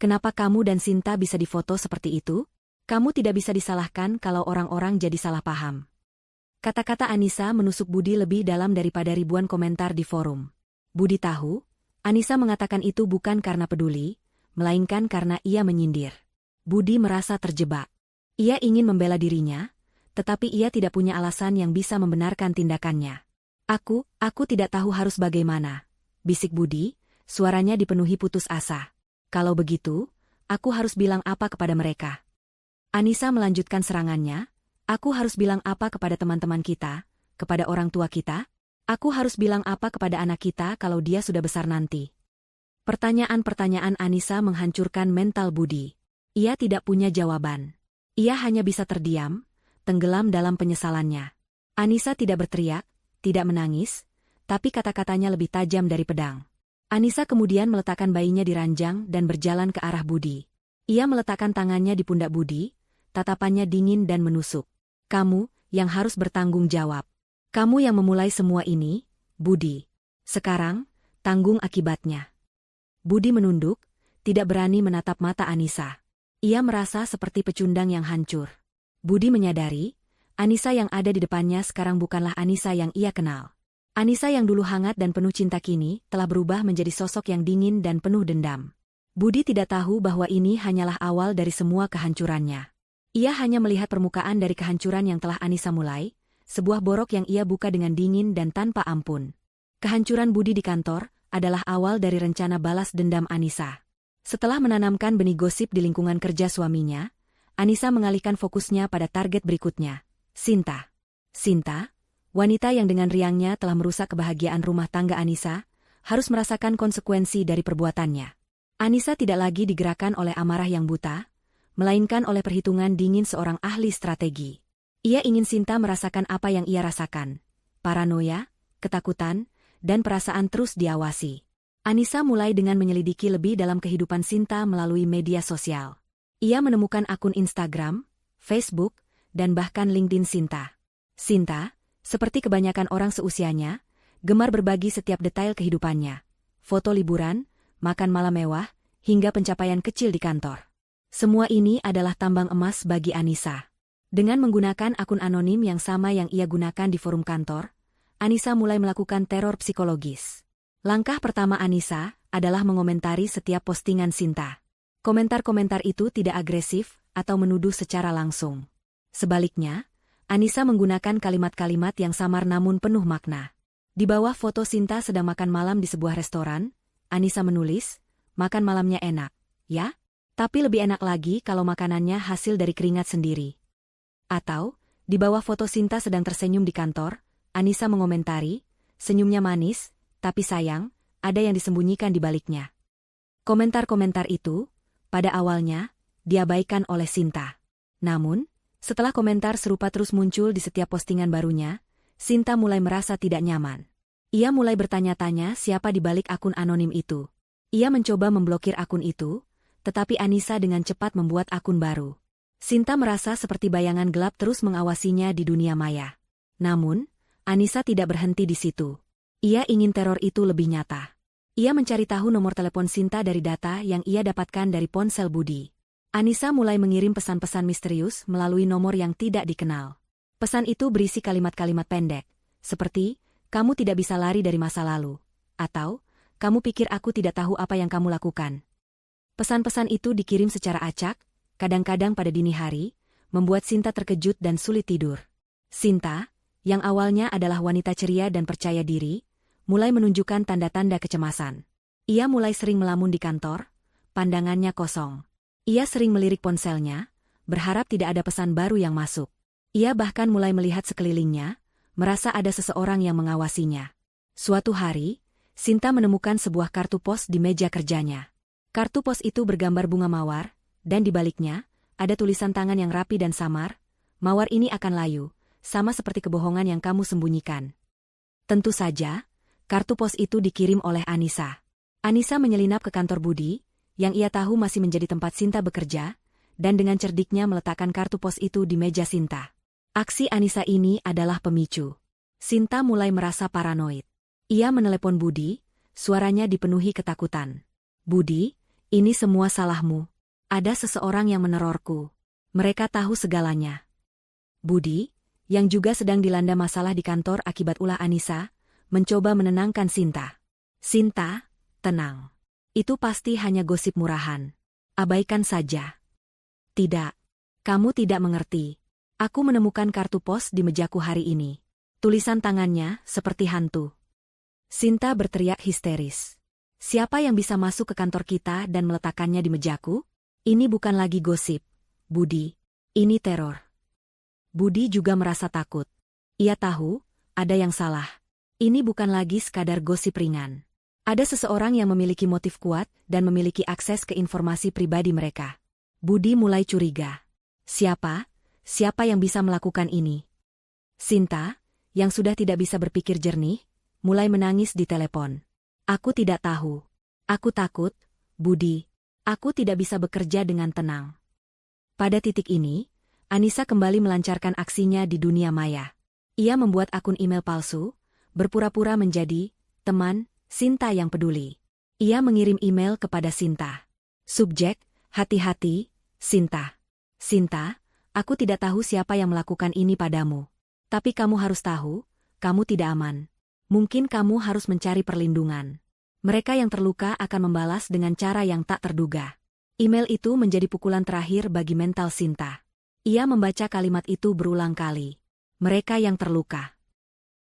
kenapa kamu dan Sinta bisa difoto seperti itu? Kamu tidak bisa disalahkan kalau orang-orang jadi salah paham." Kata-kata Anissa menusuk Budi lebih dalam daripada ribuan komentar di forum. Budi tahu, Anissa mengatakan itu bukan karena peduli, melainkan karena ia menyindir. Budi merasa terjebak. Ia ingin membela dirinya, tetapi ia tidak punya alasan yang bisa membenarkan tindakannya. Aku tidak tahu harus bagaimana, bisik Budi, suaranya dipenuhi putus asa. Kalau begitu, aku harus bilang apa kepada mereka? Anissa melanjutkan serangannya, aku harus bilang apa kepada teman-teman kita, kepada orang tua kita? Aku harus bilang apa kepada anak kita kalau dia sudah besar nanti? Pertanyaan-pertanyaan Anissa menghancurkan mental Budi. Ia tidak punya jawaban. Ia hanya bisa terdiam, tenggelam dalam penyesalannya. Anissa tidak berteriak, tidak menangis, tapi kata-katanya lebih tajam dari pedang. Anissa kemudian meletakkan bayinya di ranjang dan berjalan ke arah Budi. Ia meletakkan tangannya di pundak Budi, tatapannya dingin dan menusuk. Kamu yang harus bertanggung jawab. Kamu yang memulai semua ini, Budi. Sekarang, tanggung akibatnya. Budi menunduk, tidak berani menatap mata Anissa. Ia merasa seperti pecundang yang hancur. Budi menyadari, Anissa yang ada di depannya sekarang bukanlah Anissa yang ia kenal. Anissa yang dulu hangat dan penuh cinta kini telah berubah menjadi sosok yang dingin dan penuh dendam. Budi tidak tahu bahwa ini hanyalah awal dari semua kehancurannya. Ia hanya melihat permukaan dari kehancuran yang telah Anissa mulai, sebuah borok yang ia buka dengan dingin dan tanpa ampun. Kehancuran Budi di kantor adalah awal dari rencana balas dendam Anissa. Setelah menanamkan benih gosip di lingkungan kerja suaminya, Anissa mengalihkan fokusnya pada target berikutnya, Sinta. Sinta, wanita yang dengan riangnya telah merusak kebahagiaan rumah tangga Anissa, harus merasakan konsekuensi dari perbuatannya. Anissa tidak lagi digerakkan oleh amarah yang buta, melainkan oleh perhitungan dingin seorang ahli strategi. Ia ingin Sinta merasakan apa yang ia rasakan, paranoia, ketakutan, dan perasaan terus diawasi. Anissa mulai dengan menyelidiki lebih dalam kehidupan Sinta melalui media sosial. Ia menemukan akun Instagram, Facebook, dan bahkan LinkedIn Sinta. Sinta, seperti kebanyakan orang seusianya, gemar berbagi setiap detail kehidupannya. Foto liburan, makan malam mewah, hingga pencapaian kecil di kantor. Semua ini adalah tambang emas bagi Anissa. Dengan menggunakan akun anonim yang sama yang ia gunakan di forum kantor, Anissa mulai melakukan teror psikologis. Langkah pertama Anissa adalah mengomentari setiap postingan Sinta. Komentar-komentar itu tidak agresif atau menuduh secara langsung. Sebaliknya, Anissa menggunakan kalimat-kalimat yang samar namun penuh makna. Di bawah foto Sinta sedang makan malam di sebuah restoran, Anissa menulis, "Makan malamnya enak, ya? Tapi lebih enak lagi kalau makanannya hasil dari keringat sendiri." Atau, di bawah foto Sinta sedang tersenyum di kantor, Anissa mengomentari, "Senyumnya manis, tapi sayang, ada yang disembunyikan di baliknya." Komentar-komentar itu, pada awalnya, diabaikan oleh Sinta. Namun, setelah komentar serupa terus muncul di setiap postingan barunya, Sinta mulai merasa tidak nyaman. Ia mulai bertanya-tanya siapa di balik akun anonim itu. Ia mencoba memblokir akun itu, tetapi Anissa dengan cepat membuat akun baru. Sinta merasa seperti bayangan gelap terus mengawasinya di dunia maya. Namun, Anissa tidak berhenti di situ. Ia ingin teror itu lebih nyata. Ia mencari tahu nomor telepon Sinta dari data yang ia dapatkan dari ponsel Budi. Anissa mulai mengirim pesan-pesan misterius melalui nomor yang tidak dikenal. Pesan itu berisi kalimat-kalimat pendek, seperti, "Kamu tidak bisa lari dari masa lalu," atau, "Kamu pikir aku tidak tahu apa yang kamu lakukan." Pesan-pesan itu dikirim secara acak, kadang-kadang pada dini hari, membuat Sinta terkejut dan sulit tidur. Sinta, yang awalnya adalah wanita ceria dan percaya diri, mulai menunjukkan tanda-tanda kecemasan. Ia mulai sering melamun di kantor, pandangannya kosong. Ia sering melirik ponselnya, berharap tidak ada pesan baru yang masuk. Ia bahkan mulai melihat sekelilingnya, merasa ada seseorang yang mengawasinya. Suatu hari, Sinta menemukan sebuah kartu pos di meja kerjanya. Kartu pos itu bergambar bunga mawar, dan di baliknya, ada tulisan tangan yang rapi dan samar, "Mawar ini akan layu, sama seperti kebohongan yang kamu sembunyikan." Tentu saja, kartu pos itu dikirim oleh Anissa. Anissa menyelinap ke kantor Budi, yang ia tahu masih menjadi tempat Sinta bekerja, dan dengan cerdiknya meletakkan kartu pos itu di meja Sinta. Aksi Anissa ini adalah pemicu. Sinta mulai merasa paranoid. Ia menelepon Budi, suaranya dipenuhi ketakutan. "Budi, ini semua salahmu. Ada seseorang yang menerorku. Mereka tahu segalanya." Budi, yang juga sedang dilanda masalah di kantor akibat ulah Anissa, mencoba menenangkan Sinta. "Sinta, tenang. Itu pasti hanya gosip murahan. Abaikan saja." "Tidak. Kamu tidak mengerti. Aku menemukan kartu pos di mejaku hari ini. Tulisan tangannya seperti hantu. Sinta berteriak histeris. Siapa yang bisa masuk ke kantor kita dan meletakkannya di mejaku? Ini bukan lagi gosip, Budi. Ini teror. Budi juga merasa takut. Ia tahu, ada yang salah. Ini bukan lagi sekadar gosip ringan. Ada seseorang yang memiliki motif kuat dan memiliki akses ke informasi pribadi mereka. Budi mulai curiga. Siapa? Siapa yang bisa melakukan ini? Sinta, yang sudah tidak bisa berpikir jernih, mulai menangis di telepon. Aku tidak tahu. Aku takut, Budi. Aku tidak bisa bekerja dengan tenang. Pada titik ini, Anissa kembali melancarkan aksinya di dunia maya. Ia membuat akun email palsu, berpura-pura menjadi teman Sinta yang peduli. Ia mengirim email kepada Sinta. Subjek, hati-hati, Sinta. Sinta, aku tidak tahu siapa yang melakukan ini padamu. Tapi kamu harus tahu, kamu tidak aman. Mungkin kamu harus mencari perlindungan. Mereka yang terluka akan membalas dengan cara yang tak terduga. Email itu menjadi pukulan terakhir bagi mental Sinta. Ia membaca kalimat itu berulang kali. Mereka yang terluka.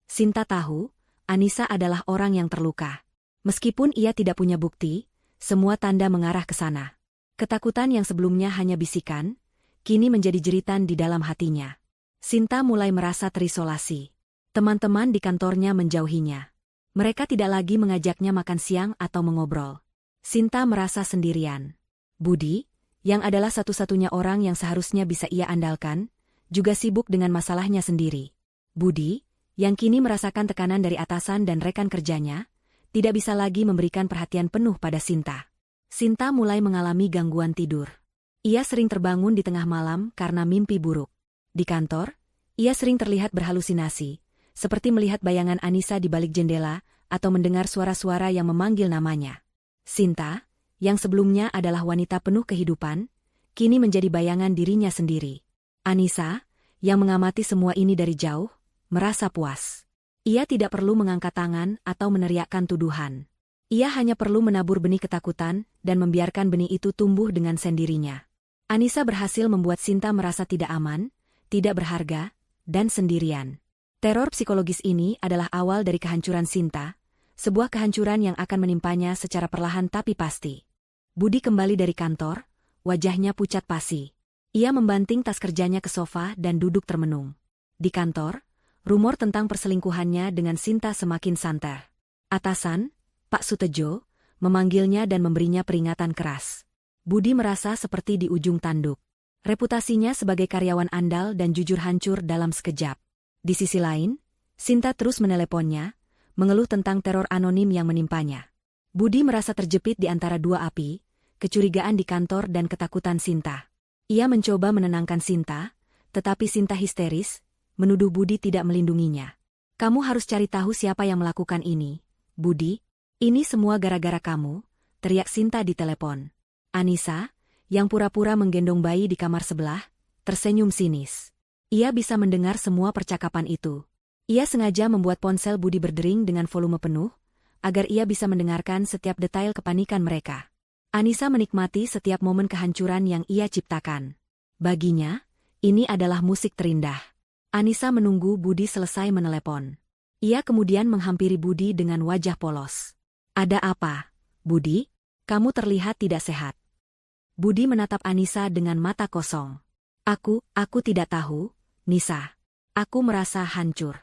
Sinta tahu, Anissa adalah orang yang terluka. Meskipun ia tidak punya bukti, semua tanda mengarah ke sana. Ketakutan yang sebelumnya hanya bisikan, kini menjadi jeritan di dalam hatinya. Sinta mulai merasa terisolasi. Teman-teman di kantornya menjauhinya. Mereka tidak lagi mengajaknya makan siang atau mengobrol. Sinta merasa sendirian. Budi, yang adalah satu-satunya orang yang seharusnya bisa ia andalkan, juga sibuk dengan masalahnya sendiri. Budi, yang kini merasakan tekanan dari atasan dan rekan kerjanya, tidak bisa lagi memberikan perhatian penuh pada Sinta. Sinta mulai mengalami gangguan tidur. Ia sering terbangun di tengah malam karena mimpi buruk. Di kantor, ia sering terlihat berhalusinasi, seperti melihat bayangan Anissa di balik jendela atau mendengar suara-suara yang memanggil namanya. Sinta, yang sebelumnya adalah wanita penuh kehidupan, kini menjadi bayangan dirinya sendiri. Anissa, yang mengamati semua ini dari jauh, merasa puas. Ia tidak perlu mengangkat tangan atau meneriakkan tuduhan. Ia hanya perlu menabur benih ketakutan dan membiarkan benih itu tumbuh dengan sendirinya. Anissa berhasil membuat Sinta merasa tidak aman, tidak berharga, dan sendirian. Teror psikologis ini adalah awal dari kehancuran Sinta, sebuah kehancuran yang akan menimpanya secara perlahan tapi pasti. Budi kembali dari kantor, wajahnya pucat pasi. Ia membanting tas kerjanya ke sofa dan duduk termenung. Di kantor, rumor tentang perselingkuhannya dengan Sinta semakin santer. Atasan, Pak Sutejo, memanggilnya dan memberinya peringatan keras. Budi merasa seperti di ujung tanduk. Reputasinya sebagai karyawan andal dan jujur hancur dalam sekejap. Di sisi lain, Sinta terus meneleponnya, mengeluh tentang teror anonim yang menimpanya. Budi merasa terjepit di antara dua api, kecurigaan di kantor dan ketakutan Sinta. Ia mencoba menenangkan Sinta, tetapi Sinta histeris, menuduh Budi tidak melindunginya. Kamu harus cari tahu siapa yang melakukan ini, Budi. Ini semua gara-gara kamu, teriak Sinta di telepon. Anissa, yang pura-pura menggendong bayi di kamar sebelah, tersenyum sinis. Ia bisa mendengar semua percakapan itu. Ia sengaja membuat ponsel Budi berdering dengan volume penuh, agar ia bisa mendengarkan setiap detail kepanikan mereka. Anissa menikmati setiap momen kehancuran yang ia ciptakan. Baginya, ini adalah musik terindah. Anissa menunggu Budi selesai menelepon. Ia kemudian menghampiri Budi dengan wajah polos. Ada apa, Budi? Kamu terlihat tidak sehat. Budi menatap Anissa dengan mata kosong. Aku tidak tahu, Nisa. Aku merasa hancur.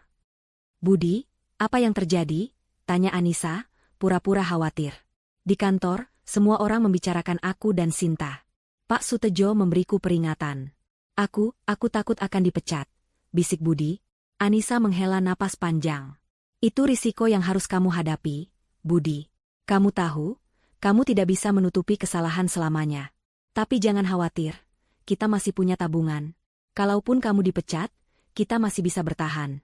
Budi, apa yang terjadi? Tanya Anissa, pura-pura khawatir. Di kantor, semua orang membicarakan aku dan Sinta. Pak Sutejo memberiku peringatan. Aku takut akan dipecat, bisik Budi. Anissa menghela napas panjang. Itu risiko yang harus kamu hadapi, Budi. Kamu tahu, kamu tidak bisa menutupi kesalahan selamanya. Tapi jangan khawatir, kita masih punya tabungan. Kalaupun kamu dipecat, kita masih bisa bertahan.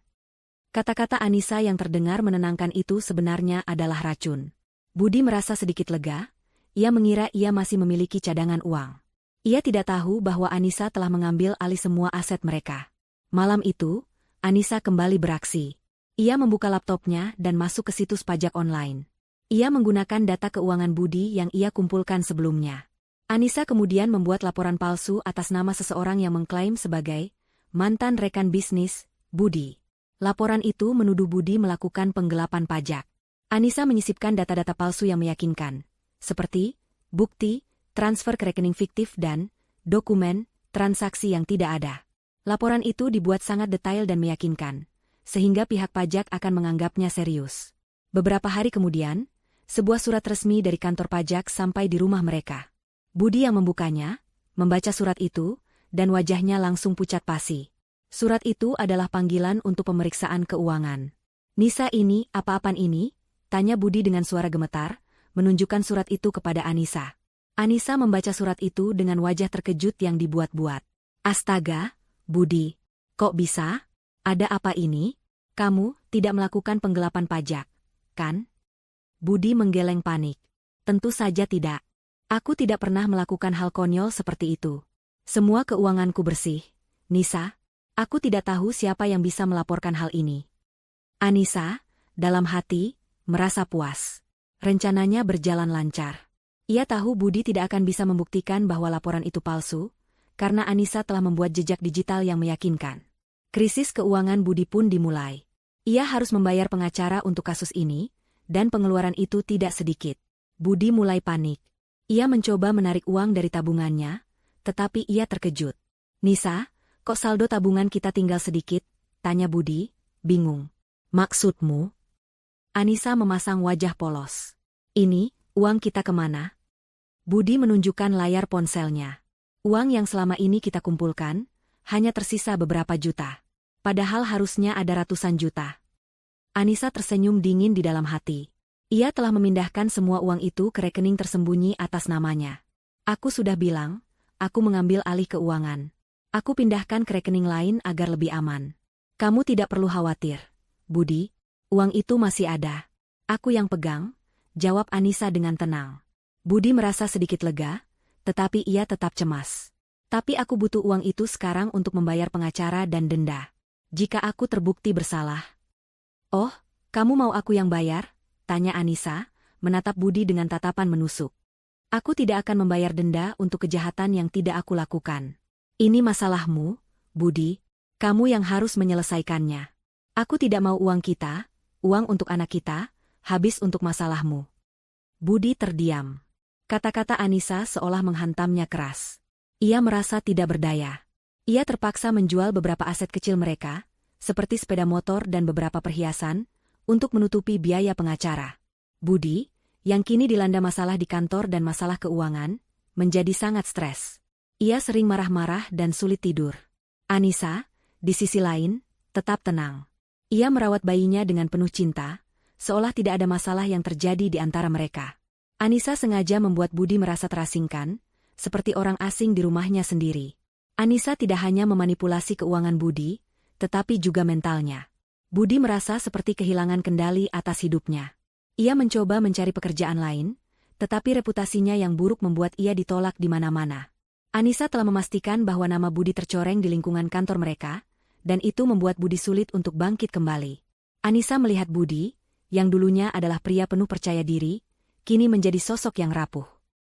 Kata-kata Anissa yang terdengar menenangkan itu sebenarnya adalah racun. Budi merasa sedikit lega, ia mengira ia masih memiliki cadangan uang. Ia tidak tahu bahwa Anissa telah mengambil alih semua aset mereka. Malam itu, Anissa kembali beraksi. Ia membuka laptopnya dan masuk ke situs pajak online. Ia menggunakan data keuangan Budi yang ia kumpulkan sebelumnya. Anissa kemudian membuat laporan palsu atas nama seseorang yang mengklaim sebagai mantan rekan bisnis, Budi. Laporan itu menuduh Budi melakukan penggelapan pajak. Anissa menyisipkan data-data palsu yang meyakinkan, seperti bukti, transfer ke rekening fiktif dan dokumen, transaksi yang tidak ada. Laporan itu dibuat sangat detail dan meyakinkan, sehingga pihak pajak akan menganggapnya serius. Beberapa hari kemudian, sebuah surat resmi dari kantor pajak sampai di rumah mereka. Budi yang membukanya, membaca surat itu, dan wajahnya langsung pucat pasi. Surat itu adalah panggilan untuk pemeriksaan keuangan. "Nisa, ini, apa-apaan ini?" tanya Budi dengan suara gemetar, menunjukkan surat itu kepada Anissa. Anissa membaca surat itu dengan wajah terkejut yang dibuat-buat. "Astaga, Budi, kok bisa? Ada apa ini? Kamu tidak melakukan penggelapan pajak, kan?" Budi menggeleng panik. "Tentu saja tidak. Aku tidak pernah melakukan hal konyol seperti itu. Semua keuanganku bersih, Nisa. Aku tidak tahu siapa yang bisa melaporkan hal ini." Anissa, dalam hati, merasa puas. Rencananya berjalan lancar. Ia tahu Budi tidak akan bisa membuktikan bahwa laporan itu palsu, karena Anissa telah membuat jejak digital yang meyakinkan. Krisis keuangan Budi pun dimulai. Ia harus membayar pengacara untuk kasus ini, dan pengeluaran itu tidak sedikit. Budi mulai panik. Ia mencoba menarik uang dari tabungannya, tetapi ia terkejut. "Nisa, kok saldo tabungan kita tinggal sedikit?" tanya Budi, bingung. "Maksudmu?" Anissa memasang wajah polos. "Ini, uang kita kemana?" Budi menunjukkan layar ponselnya. "Uang yang selama ini kita kumpulkan, hanya tersisa beberapa juta. Padahal harusnya ada ratusan juta." Anissa tersenyum dingin di dalam hati. Ia telah memindahkan semua uang itu ke rekening tersembunyi atas namanya. "Aku sudah bilang, aku mengambil alih keuangan. Aku pindahkan ke rekening lain agar lebih aman. Kamu tidak perlu khawatir, Budi. Uang itu masih ada. Aku yang pegang," jawab Anissa dengan tenang. Budi merasa sedikit lega, tetapi ia tetap cemas. "Tapi aku butuh uang itu sekarang untuk membayar pengacara dan denda. Jika aku terbukti bersalah..." "Oh, kamu mau aku yang bayar?" tanya Anissa, menatap Budi dengan tatapan menusuk. "Aku tidak akan membayar denda untuk kejahatan yang tidak aku lakukan. Ini masalahmu, Budi. Kamu yang harus menyelesaikannya. Aku tidak mau uang kita, uang untuk anak kita, habis untuk masalahmu." Budi terdiam. Kata-kata Anissa seolah menghantamnya keras. Ia merasa tidak berdaya. Ia terpaksa menjual beberapa aset kecil mereka, seperti sepeda motor dan beberapa perhiasan, untuk menutupi biaya pengacara. Budi, yang kini dilanda masalah di kantor dan masalah keuangan, menjadi sangat stres. Ia sering marah-marah dan sulit tidur. Anissa, di sisi lain, tetap tenang. Ia merawat bayinya dengan penuh cinta, seolah tidak ada masalah yang terjadi di antara mereka. Anissa sengaja membuat Budi merasa terasingkan, seperti orang asing di rumahnya sendiri. Anissa tidak hanya memanipulasi keuangan Budi, tetapi juga mentalnya. Budi merasa seperti kehilangan kendali atas hidupnya. Ia mencoba mencari pekerjaan lain, tetapi reputasinya yang buruk membuat ia ditolak di mana-mana. Anissa telah memastikan bahwa nama Budi tercoreng di lingkungan kantor mereka, dan itu membuat Budi sulit untuk bangkit kembali. Anissa melihat Budi, yang dulunya adalah pria penuh percaya diri, kini menjadi sosok yang rapuh.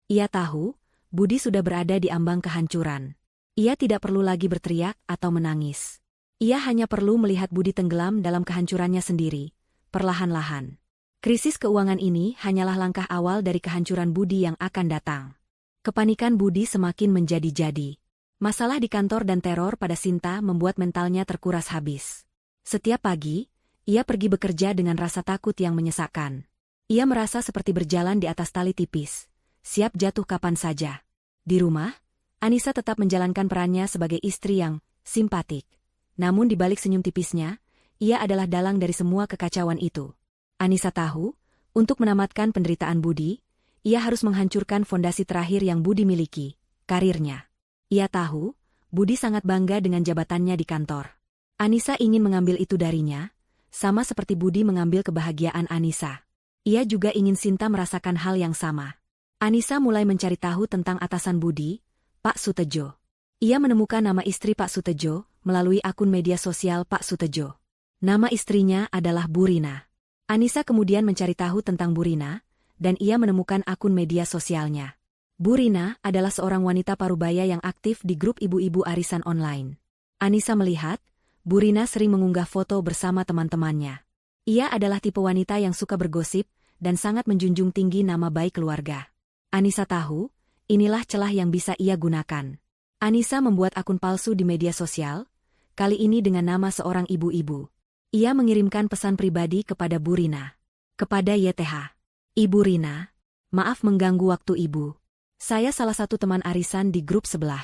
Ia tahu, Budi sudah berada di ambang kehancuran. Ia tidak perlu lagi berteriak atau menangis. Ia hanya perlu melihat Budi tenggelam dalam kehancurannya sendiri, perlahan-lahan. Krisis keuangan ini hanyalah langkah awal dari kehancuran Budi yang akan datang. Kepanikan Budi semakin menjadi-jadi. Masalah di kantor dan teror pada Sinta membuat mentalnya terkuras habis. Setiap pagi, ia pergi bekerja dengan rasa takut yang menyesakkan. Ia merasa seperti berjalan di atas tali tipis, siap jatuh kapan saja. Di rumah, Anissa tetap menjalankan perannya sebagai istri yang simpatik. Namun di balik senyum tipisnya, ia adalah dalang dari semua kekacauan itu. Anissa tahu, untuk menamatkan penderitaan Budi, ia harus menghancurkan fondasi terakhir yang Budi miliki, karirnya. Ia tahu, Budi sangat bangga dengan jabatannya di kantor. Anissa ingin mengambil itu darinya, sama seperti Budi mengambil kebahagiaan Anissa. Ia juga ingin Sinta merasakan hal yang sama. Anissa mulai mencari tahu tentang atasan Budi, Pak Sutejo. Ia menemukan nama istri Pak Sutejo melalui akun media sosial Pak Sutejo. Nama istrinya adalah Bu Rina. Anissa kemudian mencari tahu tentang Bu Rina, dan ia menemukan akun media sosialnya. Bu Rina adalah seorang wanita parubaya yang aktif di grup ibu-ibu arisan online. Anissa melihat, Bu Rina sering mengunggah foto bersama teman-temannya. Ia adalah tipe wanita yang suka bergosip dan sangat menjunjung tinggi nama baik keluarga. Anissa tahu, inilah celah yang bisa ia gunakan. Anissa membuat akun palsu di media sosial, kali ini dengan nama seorang ibu-ibu. Ia mengirimkan pesan pribadi kepada Bu Rina. Kepada YTH. Ibu Rina, maaf mengganggu waktu Ibu. Saya salah satu teman arisan di grup sebelah.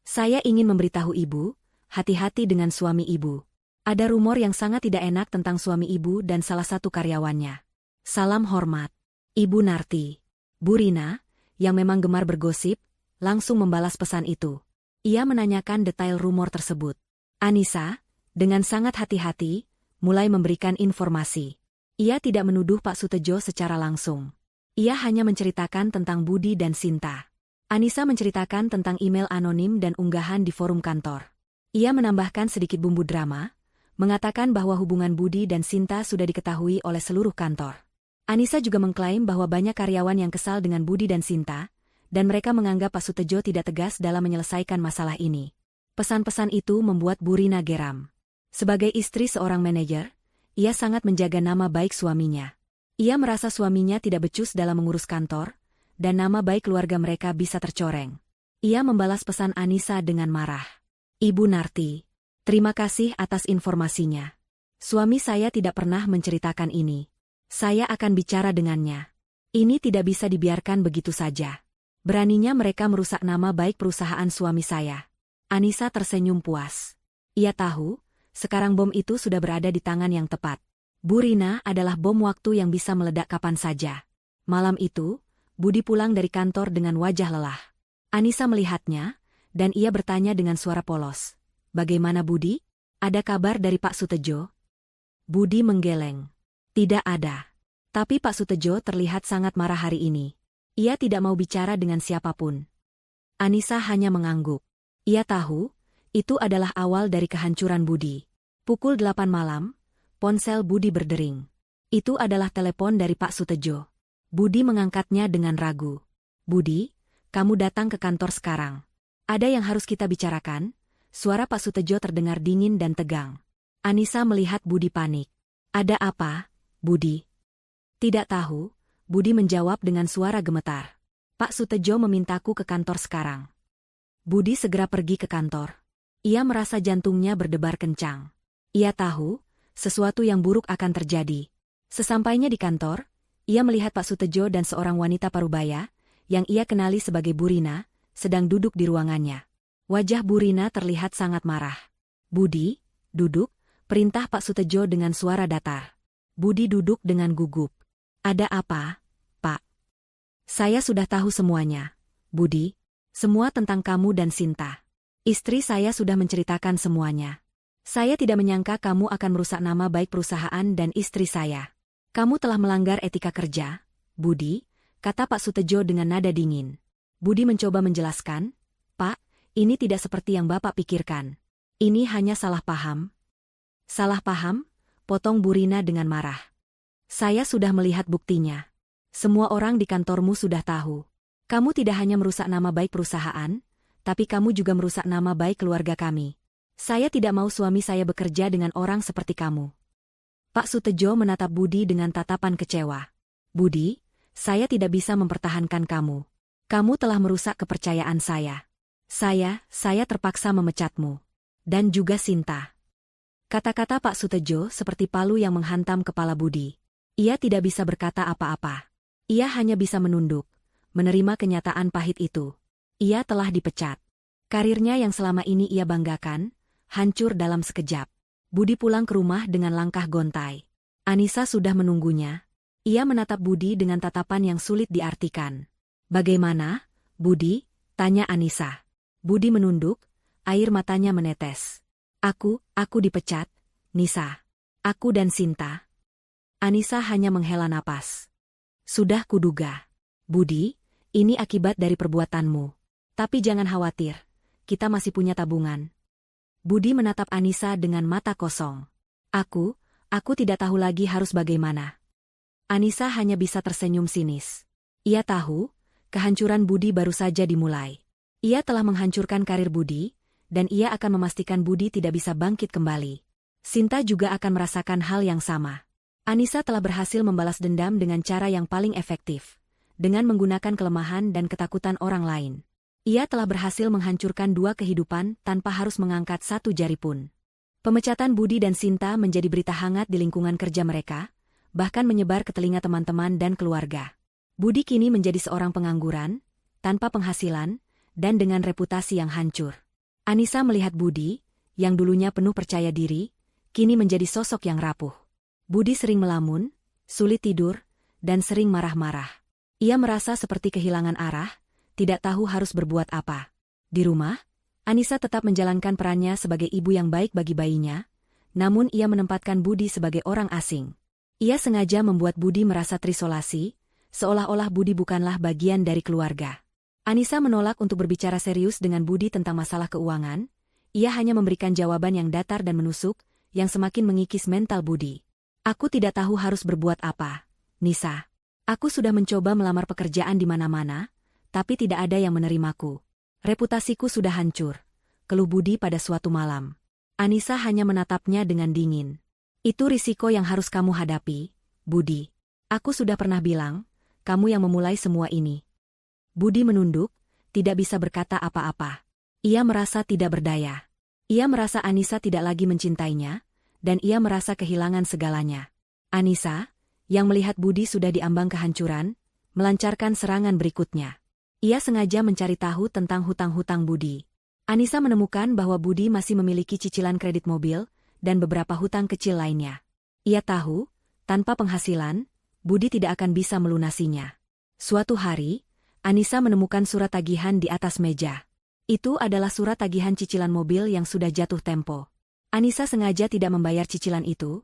Saya ingin memberitahu Ibu, hati-hati dengan suami Ibu. Ada rumor yang sangat tidak enak tentang suami Ibu dan salah satu karyawannya. Salam hormat. Ibu Narti. Bu Rina, yang memang gemar bergosip, langsung membalas pesan itu. Ia menanyakan detail rumor tersebut. Anissa, dengan sangat hati-hati, mulai memberikan informasi. Ia tidak menuduh Pak Sutejo secara langsung. Ia hanya menceritakan tentang Budi dan Sinta. Anissa menceritakan tentang email anonim dan unggahan di forum kantor. Ia menambahkan sedikit bumbu drama, mengatakan bahwa hubungan Budi dan Sinta sudah diketahui oleh seluruh kantor. Anissa juga mengklaim bahwa banyak karyawan yang kesal dengan Budi dan Sinta, dan mereka menganggap Pak Sutejo tidak tegas dalam menyelesaikan masalah ini. Pesan-pesan itu membuat Bu Rina geram. Sebagai istri seorang manajer, ia sangat menjaga nama baik suaminya. Ia merasa suaminya tidak becus dalam mengurus kantor, dan nama baik keluarga mereka bisa tercoreng. Ia membalas pesan Anissa dengan marah. Ibu Narti, terima kasih atas informasinya. Suami saya tidak pernah menceritakan ini. Saya akan bicara dengannya. Ini tidak bisa dibiarkan begitu saja. Beraninya mereka merusak nama baik perusahaan suami saya. Anissa tersenyum puas. Ia tahu, sekarang bom itu sudah berada di tangan yang tepat. Bu Rina adalah bom waktu yang bisa meledak kapan saja. Malam itu, Budi pulang dari kantor dengan wajah lelah. Anissa melihatnya, dan ia bertanya dengan suara polos. Bagaimana Budi? Ada kabar dari Pak Sutejo? Budi menggeleng. Tidak ada. Tapi Pak Sutejo terlihat sangat marah hari ini. Ia tidak mau bicara dengan siapapun. Anissa hanya mengangguk. Ia tahu, itu adalah awal dari kehancuran Budi. Pukul 8 malam, ponsel Budi berdering. Itu adalah telepon dari Pak Sutejo. Budi mengangkatnya dengan ragu. Budi, kamu datang ke kantor sekarang. Ada yang harus kita bicarakan. Suara Pak Sutejo terdengar dingin dan tegang. Anissa melihat Budi panik. Ada apa, Budi? Tidak tahu, Budi menjawab dengan suara gemetar. Pak Sutejo memintaku ke kantor sekarang. Budi segera pergi ke kantor. Ia merasa jantungnya berdebar kencang. Ia tahu, sesuatu yang buruk akan terjadi. Sesampainya di kantor, ia melihat Pak Sutejo dan seorang wanita parubaya, yang ia kenali sebagai Bu Rina, sedang duduk di ruangannya. Wajah Bu Rina terlihat sangat marah. Budi, duduk, perintah Pak Sutejo dengan suara datar. Budi duduk dengan gugup. Ada apa, Pak? Saya sudah tahu semuanya, Budi. Semua tentang kamu dan Sinta. Istri saya sudah menceritakan semuanya. Saya tidak menyangka kamu akan merusak nama baik perusahaan dan istri saya. Kamu telah melanggar etika kerja, Budi, kata Pak Sutejo dengan nada dingin. Budi mencoba menjelaskan, Pak, ini tidak seperti yang Bapak pikirkan. Ini hanya salah paham. Salah paham? Potong Bu Rina dengan marah. Saya sudah melihat buktinya. Semua orang di kantormu sudah tahu. Kamu tidak hanya merusak nama baik perusahaan, tapi kamu juga merusak nama baik keluarga kami. Saya tidak mau suami saya bekerja dengan orang seperti kamu. Pak Sutejo menatap Budi dengan tatapan kecewa. Budi, saya tidak bisa mempertahankan kamu. Kamu telah merusak kepercayaan saya. Saya terpaksa memecatmu. Dan juga Sinta. Kata-kata Pak Sutejo seperti palu yang menghantam kepala Budi. Ia tidak bisa berkata apa-apa. Ia hanya bisa menunduk, menerima kenyataan pahit itu. Ia telah dipecat. Karirnya yang selama ini ia banggakan, hancur dalam sekejap. Budi pulang ke rumah dengan langkah gontai. Anissa sudah menunggunya. Ia menatap Budi dengan tatapan yang sulit diartikan. Bagaimana, Budi? Tanya Anissa. Budi menunduk, air matanya menetes. Aku dipecat, Nisa. Aku dan Sinta. Anissa hanya menghela napas. Sudah kuduga. Budi, ini akibat dari perbuatanmu. Tapi jangan khawatir, kita masih punya tabungan. Budi menatap Anissa dengan mata kosong. Aku tidak tahu lagi harus bagaimana. Anissa hanya bisa tersenyum sinis. Ia tahu, kehancuran Budi baru saja dimulai. Ia telah menghancurkan karir Budi, dan ia akan memastikan Budi tidak bisa bangkit kembali. Sinta juga akan merasakan hal yang sama. Anissa telah berhasil membalas dendam dengan cara yang paling efektif, dengan menggunakan kelemahan dan ketakutan orang lain. Ia telah berhasil menghancurkan 2 kehidupan tanpa harus mengangkat 1 jari pun. Pemecatan Budi dan Sinta menjadi berita hangat di lingkungan kerja mereka, bahkan menyebar ke telinga teman-teman dan keluarga. Budi kini menjadi seorang pengangguran, tanpa penghasilan, dan dengan reputasi yang hancur. Anissa melihat Budi, yang dulunya penuh percaya diri, kini menjadi sosok yang rapuh. Budi sering melamun, sulit tidur, dan sering marah-marah. Ia merasa seperti kehilangan arah, tidak tahu harus berbuat apa. Di rumah, Anissa tetap menjalankan perannya sebagai ibu yang baik bagi bayinya, namun ia menempatkan Budi sebagai orang asing. Ia sengaja membuat Budi merasa terisolasi, seolah-olah Budi bukanlah bagian dari keluarga. Anissa menolak untuk berbicara serius dengan Budi tentang masalah keuangan. Ia hanya memberikan jawaban yang datar dan menusuk, yang semakin mengikis mental Budi. Aku tidak tahu harus berbuat apa, Nisa. Aku sudah mencoba melamar pekerjaan di mana-mana, tapi tidak ada yang menerimaku. Reputasiku sudah hancur, keluh Budi pada suatu malam. Anissa hanya menatapnya dengan dingin. Itu risiko yang harus kamu hadapi, Budi. Aku sudah pernah bilang, kamu yang memulai semua ini. Budi menunduk, tidak bisa berkata apa-apa. Ia merasa tidak berdaya. Ia merasa Anissa tidak lagi mencintainya, dan ia merasa kehilangan segalanya. Anissa, yang melihat Budi sudah diambang kehancuran, melancarkan serangan berikutnya. Ia sengaja mencari tahu tentang hutang-hutang Budi. Anissa menemukan bahwa Budi masih memiliki cicilan kredit mobil, dan beberapa hutang kecil lainnya. Ia tahu, tanpa penghasilan, Budi tidak akan bisa melunasinya. Suatu hari, Anissa menemukan surat tagihan di atas meja. Itu adalah surat tagihan cicilan mobil yang sudah jatuh tempo. Anissa sengaja tidak membayar cicilan itu,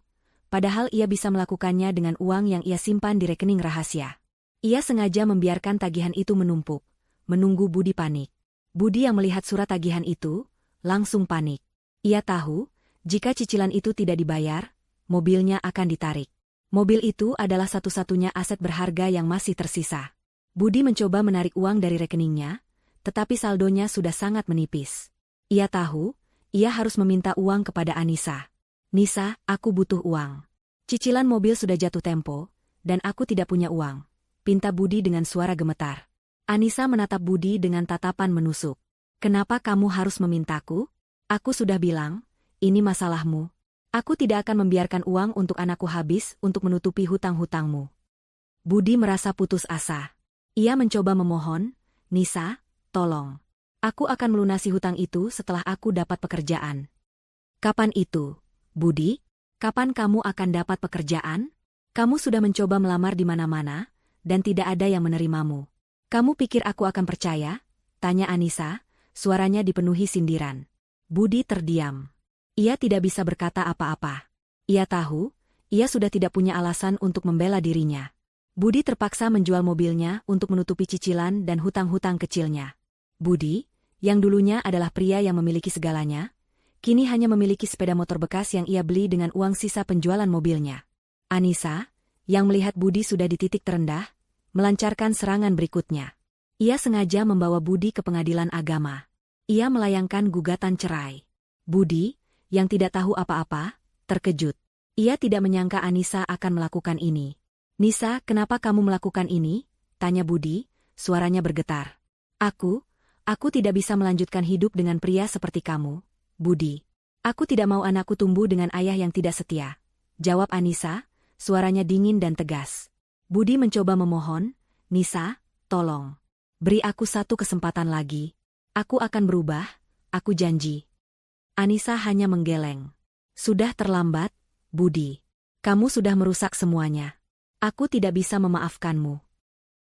padahal ia bisa melakukannya dengan uang yang ia simpan di rekening rahasia. Ia sengaja membiarkan tagihan itu menumpuk, menunggu Budi panik. Budi yang melihat surat tagihan itu, langsung panik. Ia tahu, jika cicilan itu tidak dibayar, mobilnya akan ditarik. Mobil itu adalah satu-satunya aset berharga yang masih tersisa. Budi mencoba menarik uang dari rekeningnya, tetapi saldonya sudah sangat menipis. Ia tahu, ia harus meminta uang kepada Anissa. Nisa, aku butuh uang. Cicilan mobil sudah jatuh tempo, dan aku tidak punya uang, pinta Budi dengan suara gemetar. Anissa menatap Budi dengan tatapan menusuk. Kenapa kamu harus memintaku? Aku sudah bilang, ini masalahmu. Aku tidak akan membiarkan uang untuk anakku habis untuk menutupi hutang-hutangmu. Budi merasa putus asa. Ia mencoba memohon, Nisa, tolong. Aku akan melunasi hutang itu setelah aku dapat pekerjaan. Kapan itu, Budi? Kapan kamu akan dapat pekerjaan? Kamu sudah mencoba melamar di mana-mana, dan tidak ada yang menerimamu. Kamu pikir aku akan percaya? Tanya Anissa, suaranya dipenuhi sindiran. Budi terdiam. Ia tidak bisa berkata apa-apa. Ia tahu, ia sudah tidak punya alasan untuk membela dirinya. Budi terpaksa menjual mobilnya untuk menutupi cicilan dan hutang-hutang kecilnya. Budi, yang dulunya adalah pria yang memiliki segalanya, kini hanya memiliki sepeda motor bekas yang ia beli dengan uang sisa penjualan mobilnya. Anissa, yang melihat Budi sudah di titik terendah, melancarkan serangan berikutnya. Ia sengaja membawa Budi ke pengadilan agama. Ia melayangkan gugatan cerai. Budi, yang tidak tahu apa-apa, terkejut. Ia tidak menyangka Anissa akan melakukan ini. Nisa, kenapa kamu melakukan ini? Tanya Budi, suaranya bergetar. Aku tidak bisa melanjutkan hidup dengan pria seperti kamu, Budi. Aku tidak mau anakku tumbuh dengan ayah yang tidak setia. Jawab Anissa, suaranya dingin dan tegas. Budi mencoba memohon, Nisa, tolong. Beri aku satu kesempatan lagi. Aku akan berubah, aku janji. Anissa hanya menggeleng. Sudah terlambat, Budi. Kamu sudah merusak semuanya. Aku tidak bisa memaafkanmu.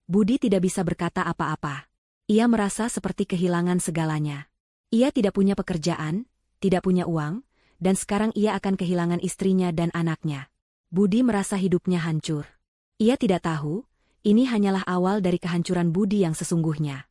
Budi tidak bisa berkata apa-apa. Ia merasa seperti kehilangan segalanya. Ia tidak punya pekerjaan, tidak punya uang, dan sekarang ia akan kehilangan istrinya dan anaknya. Budi merasa hidupnya hancur. Ia tidak tahu, ini hanyalah awal dari kehancuran Budi yang sesungguhnya.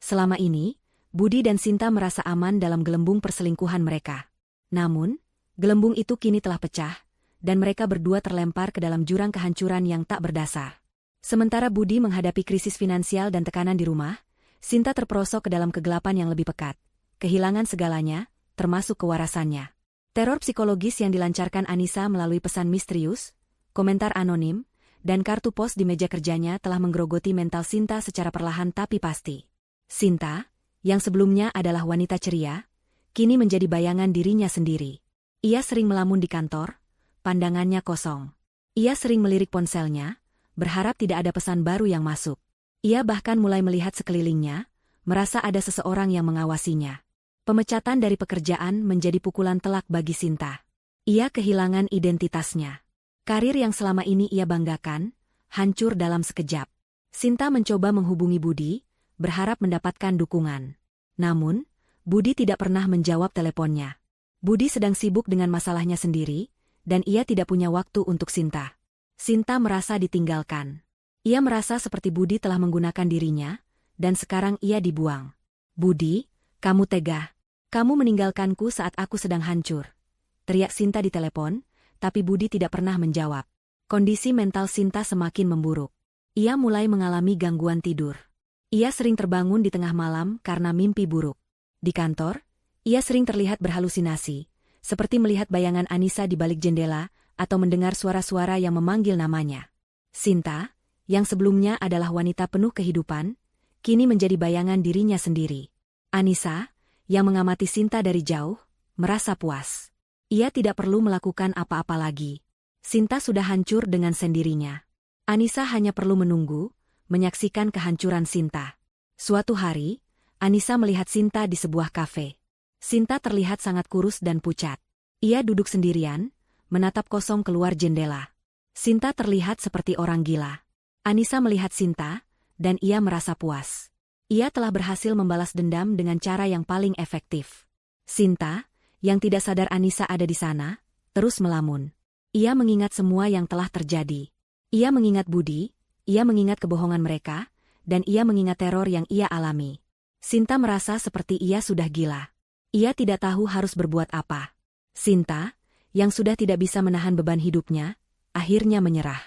Selama ini, Budi dan Sinta merasa aman dalam gelembung perselingkuhan mereka. Namun, gelembung itu kini telah pecah, dan mereka berdua terlempar ke dalam jurang kehancuran yang tak berdasar. Sementara Budi menghadapi krisis finansial dan tekanan di rumah, Sinta terperosok ke dalam kegelapan yang lebih pekat, kehilangan segalanya, termasuk kewarasannya. Teror psikologis yang dilancarkan Anissa melalui pesan misterius, komentar anonim, dan kartu pos di meja kerjanya telah menggerogoti mental Sinta secara perlahan tapi pasti. Sinta, yang sebelumnya adalah wanita ceria, kini menjadi bayangan dirinya sendiri. Ia sering melamun di kantor, pandangannya kosong. Ia sering melirik ponselnya, berharap tidak ada pesan baru yang masuk. Ia bahkan mulai melihat sekelilingnya, merasa ada seseorang yang mengawasinya. Pemecatan dari pekerjaan menjadi pukulan telak bagi Sinta. Ia kehilangan identitasnya. Karir yang selama ini ia banggakan, hancur dalam sekejap. Sinta mencoba menghubungi Budi, berharap mendapatkan dukungan. Namun, Budi tidak pernah menjawab teleponnya. Budi sedang sibuk dengan masalahnya sendiri, dan ia tidak punya waktu untuk Sinta. Sinta merasa ditinggalkan. Ia merasa seperti Budi telah menggunakan dirinya, dan sekarang ia dibuang. Budi, kamu tega. Kamu meninggalkanku saat aku sedang hancur. Teriak Sinta di telepon, tapi Budi tidak pernah menjawab. Kondisi mental Sinta semakin memburuk. Ia mulai mengalami gangguan tidur. Ia sering terbangun di tengah malam karena mimpi buruk. Di kantor, ia sering terlihat berhalusinasi, seperti melihat bayangan Anissa di balik jendela, atau mendengar suara-suara yang memanggil namanya. Sinta, yang sebelumnya adalah wanita penuh kehidupan, kini menjadi bayangan dirinya sendiri. Anissa, yang mengamati Sinta dari jauh, merasa puas. Ia tidak perlu melakukan apa-apa lagi. Sinta sudah hancur dengan sendirinya. Anissa hanya perlu menunggu, menyaksikan kehancuran Sinta. Suatu hari, Anissa melihat Sinta di sebuah kafe. Sinta terlihat sangat kurus dan pucat. Ia duduk sendirian, menatap kosong keluar jendela. Sinta terlihat seperti orang gila. Anissa melihat Sinta, dan ia merasa puas. Ia telah berhasil membalas dendam dengan cara yang paling efektif. Sinta, yang tidak sadar Anissa ada di sana, terus melamun. Ia mengingat semua yang telah terjadi. Ia mengingat Budi, ia mengingat kebohongan mereka, dan ia mengingat teror yang ia alami. Sinta merasa seperti ia sudah gila. Ia tidak tahu harus berbuat apa. Sinta, yang sudah tidak bisa menahan beban hidupnya, akhirnya menyerah.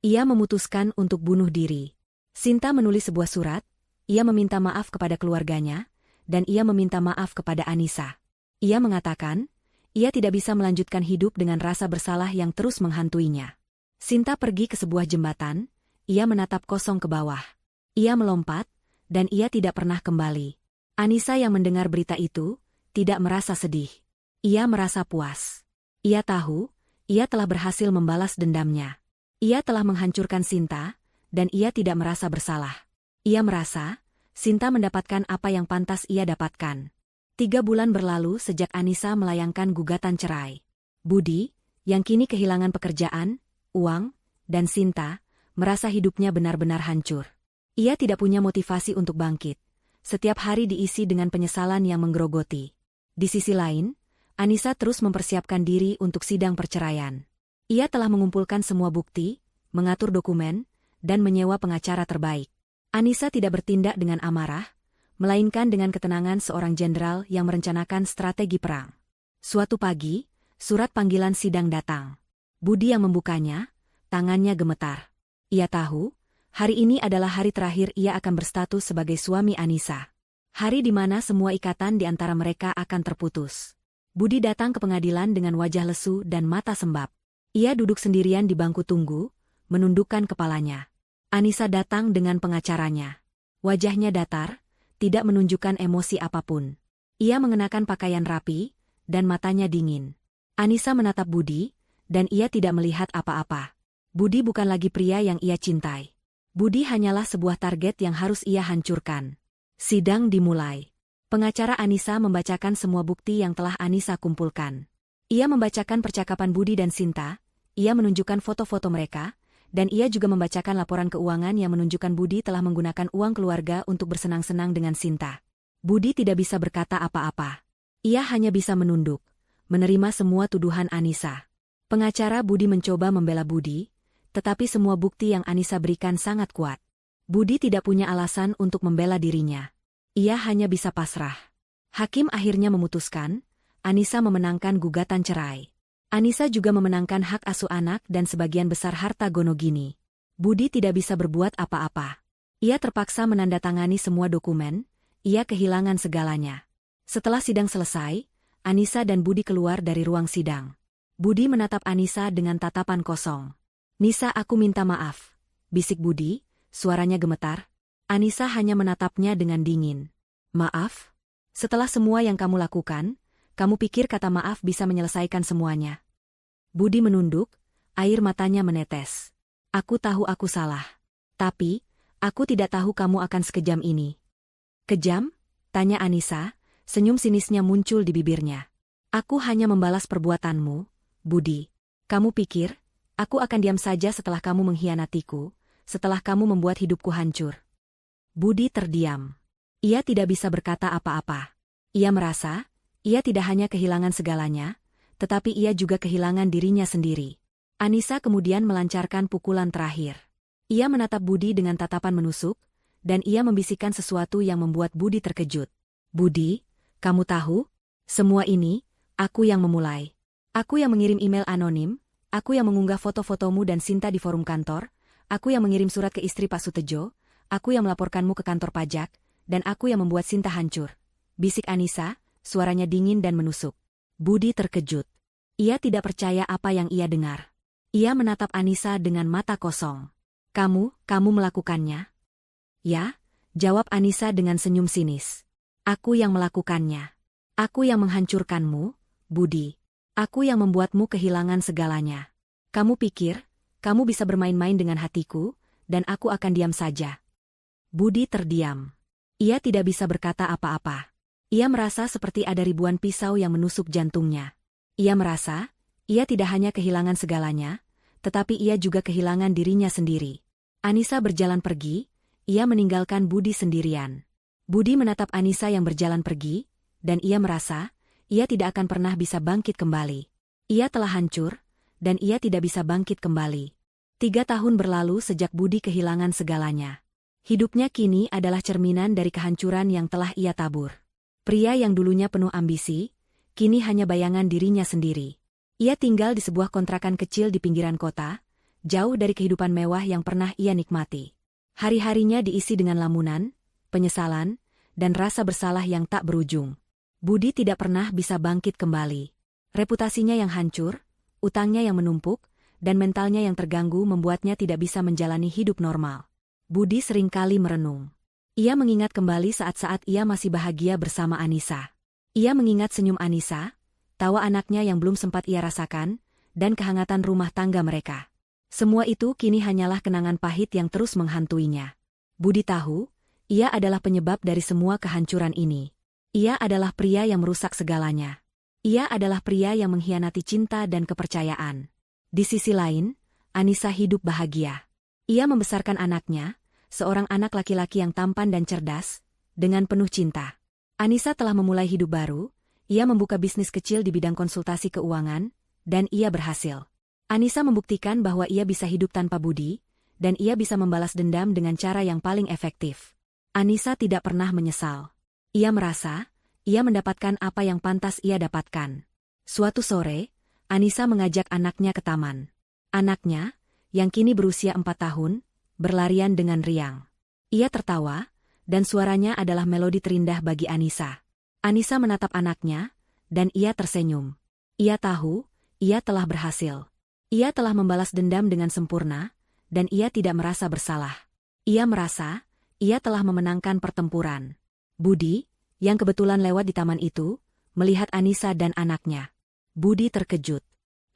Ia memutuskan untuk bunuh diri. Sinta menulis sebuah surat, ia meminta maaf kepada keluarganya, dan ia meminta maaf kepada Anissa. Ia mengatakan, ia tidak bisa melanjutkan hidup dengan rasa bersalah yang terus menghantuinya. Sinta pergi ke sebuah jembatan, ia menatap kosong ke bawah. Ia melompat, dan ia tidak pernah kembali. Anissa yang mendengar berita itu, tidak merasa sedih. Ia merasa puas. Ia tahu, ia telah berhasil membalas dendamnya. Ia telah menghancurkan Sinta, dan ia tidak merasa bersalah. Ia merasa, Sinta mendapatkan apa yang pantas ia dapatkan. 3 bulan berlalu sejak Anissa melayangkan gugatan cerai. Budi, yang kini kehilangan pekerjaan, uang, dan Sinta, merasa hidupnya benar-benar hancur. Ia tidak punya motivasi untuk bangkit. Setiap hari diisi dengan penyesalan yang menggerogoti. Di sisi lain, Anissa terus mempersiapkan diri untuk sidang perceraian. Ia telah mengumpulkan semua bukti, mengatur dokumen, dan menyewa pengacara terbaik. Anissa tidak bertindak dengan amarah, melainkan dengan ketenangan seorang jenderal yang merencanakan strategi perang. Suatu pagi, surat panggilan sidang datang. Budi yang membukanya, tangannya gemetar. Ia tahu, hari ini adalah hari terakhir ia akan berstatus sebagai suami Anissa. Hari di mana semua ikatan di antara mereka akan terputus. Budi datang ke pengadilan dengan wajah lesu dan mata sembab. Ia duduk sendirian di bangku tunggu, menundukkan kepalanya. Anissa datang dengan pengacaranya. Wajahnya datar, tidak menunjukkan emosi apapun. Ia mengenakan pakaian rapi, dan matanya dingin. Anissa menatap Budi, dan ia tidak melihat apa-apa. Budi bukan lagi pria yang ia cintai. Budi hanyalah sebuah target yang harus ia hancurkan. Sidang dimulai. Pengacara Anissa membacakan semua bukti yang telah Anissa kumpulkan. Ia membacakan percakapan Budi dan Sinta, ia menunjukkan foto-foto mereka, dan ia juga membacakan laporan keuangan yang menunjukkan Budi telah menggunakan uang keluarga untuk bersenang-senang dengan Sinta. Budi tidak bisa berkata apa-apa. Ia hanya bisa menunduk, menerima semua tuduhan Anissa. Pengacara Budi mencoba membela Budi, tetapi semua bukti yang Anissa berikan sangat kuat. Budi tidak punya alasan untuk membela dirinya. Ia hanya bisa pasrah. Hakim akhirnya memutuskan, Anissa memenangkan gugatan cerai. Anissa juga memenangkan hak asuh anak dan sebagian besar harta Gonogini. Budi tidak bisa berbuat apa-apa. Ia terpaksa menandatangani semua dokumen, ia kehilangan segalanya. Setelah sidang selesai, Anissa dan Budi keluar dari ruang sidang. Budi menatap Anissa dengan tatapan kosong. "Nisa, aku minta maaf," bisik Budi, suaranya gemetar. Anissa hanya menatapnya dengan dingin. "Maaf? Setelah semua yang kamu lakukan, kamu pikir kata maaf bisa menyelesaikan semuanya?" Budi menunduk, air matanya menetes. "Aku tahu aku salah. Tapi, aku tidak tahu kamu akan sekejam ini." "Kejam?" tanya Anissa, senyum sinisnya muncul di bibirnya. "Aku hanya membalas perbuatanmu, Budi. Kamu pikir, aku akan diam saja setelah kamu mengkhianatiku, setelah kamu membuat hidupku hancur?" Budi terdiam. Ia tidak bisa berkata apa-apa. Ia merasa, ia tidak hanya kehilangan segalanya, tetapi ia juga kehilangan dirinya sendiri. Anissa kemudian melancarkan pukulan terakhir. Ia menatap Budi dengan tatapan menusuk, dan ia membisikkan sesuatu yang membuat Budi terkejut. "Budi, kamu tahu? Semua ini, aku yang memulai. Aku yang mengirim email anonim, aku yang mengunggah foto-fotomu dan Sinta di forum kantor, aku yang mengirim surat ke istri Pak Sutejo, aku yang melaporkanmu ke kantor pajak, dan aku yang membuat Sinta hancur," bisik Anissa, suaranya dingin dan menusuk. Budi terkejut. Ia tidak percaya apa yang ia dengar. Ia menatap Anissa dengan mata kosong. Kamu melakukannya?" "Ya," jawab Anissa dengan senyum sinis. "Aku yang melakukannya. Aku yang menghancurkanmu, Budi. Aku yang membuatmu kehilangan segalanya. Kamu pikir, kamu bisa bermain-main dengan hatiku, dan aku akan diam saja?" Budi terdiam. Ia tidak bisa berkata apa-apa. Ia merasa seperti ada ribuan pisau yang menusuk jantungnya. Ia merasa, ia tidak hanya kehilangan segalanya, tetapi ia juga kehilangan dirinya sendiri. Anissa berjalan pergi, ia meninggalkan Budi sendirian. Budi menatap Anissa yang berjalan pergi, dan ia merasa, ia tidak akan pernah bisa bangkit kembali. Ia telah hancur, dan ia tidak bisa bangkit kembali. 3 tahun berlalu sejak Budi kehilangan segalanya. Hidupnya kini adalah cerminan dari kehancuran yang telah ia tabur. Pria yang dulunya penuh ambisi, kini hanya bayangan dirinya sendiri. Ia tinggal di sebuah kontrakan kecil di pinggiran kota, jauh dari kehidupan mewah yang pernah ia nikmati. Hari-harinya diisi dengan lamunan, penyesalan, dan rasa bersalah yang tak berujung. Budi tidak pernah bisa bangkit kembali. Reputasinya yang hancur, utangnya yang menumpuk, dan mentalnya yang terganggu membuatnya tidak bisa menjalani hidup normal. Budi seringkali merenung. Ia mengingat kembali saat-saat ia masih bahagia bersama Anissa. Ia mengingat senyum Anissa, tawa anaknya yang belum sempat ia rasakan, dan kehangatan rumah tangga mereka. Semua itu kini hanyalah kenangan pahit yang terus menghantuinya. Budi tahu, ia adalah penyebab dari semua kehancuran ini. Ia adalah pria yang merusak segalanya. Ia adalah pria yang mengkhianati cinta dan kepercayaan. Di sisi lain, Anissa hidup bahagia. Ia membesarkan anaknya, seorang anak laki-laki yang tampan dan cerdas, dengan penuh cinta. Anissa telah memulai hidup baru, ia membuka bisnis kecil di bidang konsultasi keuangan, dan ia berhasil. Anissa membuktikan bahwa ia bisa hidup tanpa Budi, dan ia bisa membalas dendam dengan cara yang paling efektif. Anissa tidak pernah menyesal. Ia merasa, ia mendapatkan apa yang pantas ia dapatkan. Suatu sore, Anissa mengajak anaknya ke taman. Anaknya, yang kini berusia 4 tahun, berlarian dengan riang. Ia tertawa, dan suaranya adalah melodi terindah bagi Anissa. Anissa menatap anaknya, dan ia tersenyum. Ia tahu, ia telah berhasil. Ia telah membalas dendam dengan sempurna, dan ia tidak merasa bersalah. Ia merasa, ia telah memenangkan pertempuran. Budi, yang kebetulan lewat di taman itu, melihat Anissa dan anaknya. Budi terkejut.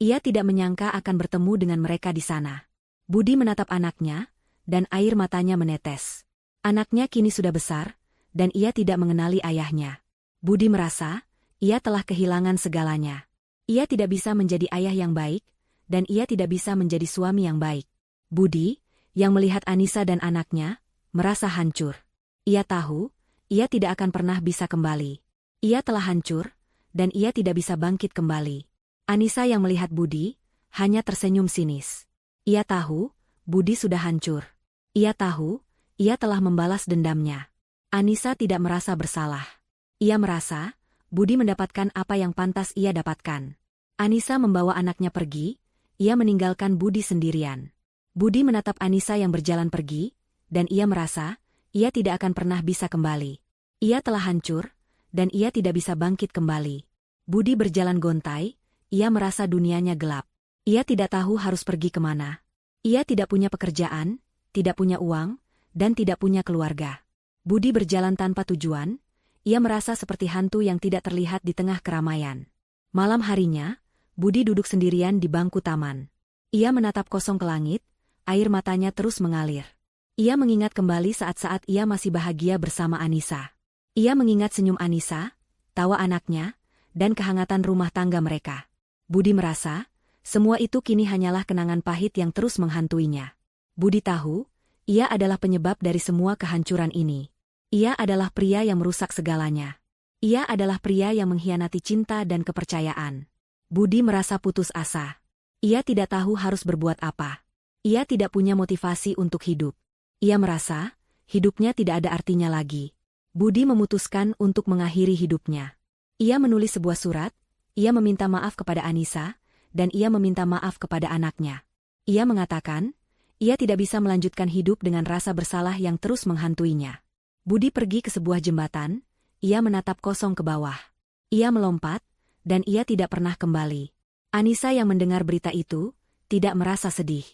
Ia tidak menyangka akan bertemu dengan mereka di sana. Budi menatap anaknya, dan air matanya menetes. Anaknya kini sudah besar, dan ia tidak mengenali ayahnya. Budi merasa, ia telah kehilangan segalanya. Ia tidak bisa menjadi ayah yang baik, dan ia tidak bisa menjadi suami yang baik. Budi, yang melihat Anissa dan anaknya, merasa hancur. Ia tahu, ia tidak akan pernah bisa kembali. Ia telah hancur, dan ia tidak bisa bangkit kembali. Anissa yang melihat Budi, hanya tersenyum sinis. Ia tahu, Budi sudah hancur. Ia tahu, ia telah membalas dendamnya. Anissa tidak merasa bersalah. Ia merasa, Budi mendapatkan apa yang pantas ia dapatkan. Anissa membawa anaknya pergi, ia meninggalkan Budi sendirian. Budi menatap Anissa yang berjalan pergi, dan ia merasa, ia tidak akan pernah bisa kembali. Ia telah hancur, dan ia tidak bisa bangkit kembali. Budi berjalan gontai, ia merasa dunianya gelap. Ia tidak tahu harus pergi kemana. Ia tidak punya pekerjaan, tidak punya uang, dan tidak punya keluarga. Budi berjalan tanpa tujuan, ia merasa seperti hantu yang tidak terlihat di tengah keramaian. Malam harinya, Budi duduk sendirian di bangku taman. Ia menatap kosong ke langit, air matanya terus mengalir. Ia mengingat kembali saat-saat ia masih bahagia bersama Anissa. Ia mengingat senyum Anissa, tawa anaknya, dan kehangatan rumah tangga mereka. Budi merasa, semua itu kini hanyalah kenangan pahit yang terus menghantuinya. Budi tahu, ia adalah penyebab dari semua kehancuran ini. Ia adalah pria yang merusak segalanya. Ia adalah pria yang mengkhianati cinta dan kepercayaan. Budi merasa putus asa. Ia tidak tahu harus berbuat apa. Ia tidak punya motivasi untuk hidup. Ia merasa, hidupnya tidak ada artinya lagi. Budi memutuskan untuk mengakhiri hidupnya. Ia menulis sebuah surat, ia meminta maaf kepada Anissa, dan ia meminta maaf kepada anaknya. Ia mengatakan, ia tidak bisa melanjutkan hidup dengan rasa bersalah yang terus menghantuinya. Budi pergi ke sebuah jembatan, ia menatap kosong ke bawah. Ia melompat, dan ia tidak pernah kembali. Anissa yang mendengar berita itu, tidak merasa sedih.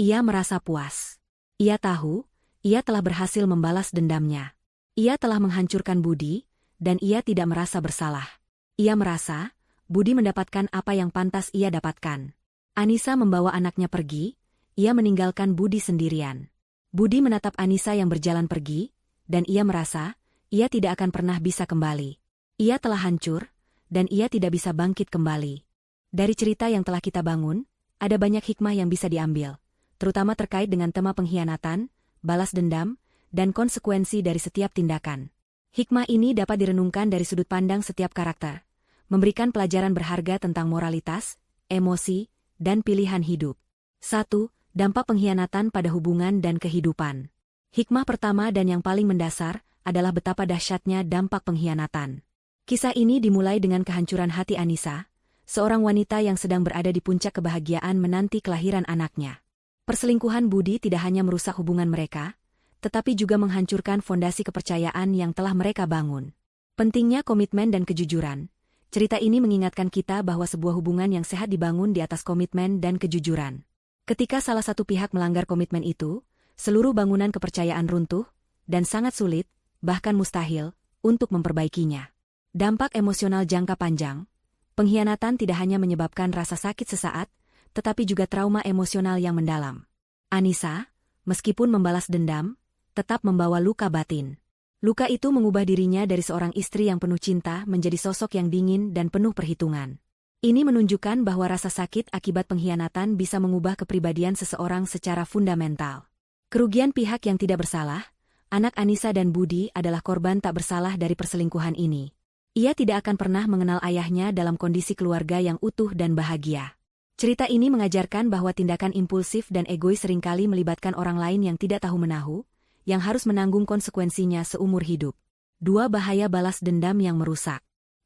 Ia merasa puas. Ia tahu, ia telah berhasil membalas dendamnya. Ia telah menghancurkan Budi, dan ia tidak merasa bersalah. Ia merasa, Budi mendapatkan apa yang pantas ia dapatkan. Anissa membawa anaknya pergi, ia meninggalkan Budi sendirian. Budi menatap Anissa yang berjalan pergi, dan ia merasa, ia tidak akan pernah bisa kembali. Ia telah hancur, dan ia tidak bisa bangkit kembali. Dari cerita yang telah kita bangun, ada banyak hikmah yang bisa diambil, terutama terkait dengan tema pengkhianatan, balas dendam, dan konsekuensi dari setiap tindakan. Hikmah ini dapat direnungkan dari sudut pandang setiap karakter, memberikan pelajaran berharga tentang moralitas, emosi, dan pilihan hidup. 1. Dampak pengkhianatan pada hubungan dan kehidupan. Hikmah pertama dan yang paling mendasar adalah betapa dahsyatnya dampak pengkhianatan. Kisah ini dimulai dengan kehancuran hati Anissa, seorang wanita yang sedang berada di puncak kebahagiaan menanti kelahiran anaknya. Perselingkuhan Budi tidak hanya merusak hubungan mereka, tetapi juga menghancurkan fondasi kepercayaan yang telah mereka bangun. Pentingnya komitmen dan kejujuran. Cerita ini mengingatkan kita bahwa sebuah hubungan yang sehat dibangun di atas komitmen dan kejujuran. Ketika salah satu pihak melanggar komitmen itu, seluruh bangunan kepercayaan runtuh, dan sangat sulit, bahkan mustahil, untuk memperbaikinya. Dampak emosional jangka panjang. Pengkhianatan tidak hanya menyebabkan rasa sakit sesaat, tetapi juga trauma emosional yang mendalam. Anissa, meskipun membalas dendam, tetap membawa luka batin. Luka itu mengubah dirinya dari seorang istri yang penuh cinta menjadi sosok yang dingin dan penuh perhitungan. Ini menunjukkan bahwa rasa sakit akibat pengkhianatan bisa mengubah kepribadian seseorang secara fundamental. Kerugian pihak yang tidak bersalah, anak Anissa dan Budi adalah korban tak bersalah dari perselingkuhan ini. Ia tidak akan pernah mengenal ayahnya dalam kondisi keluarga yang utuh dan bahagia. Cerita ini mengajarkan bahwa tindakan impulsif dan egois seringkali melibatkan orang lain yang tidak tahu menahu, yang harus menanggung konsekuensinya seumur hidup. 2. Bahaya balas dendam yang merusak.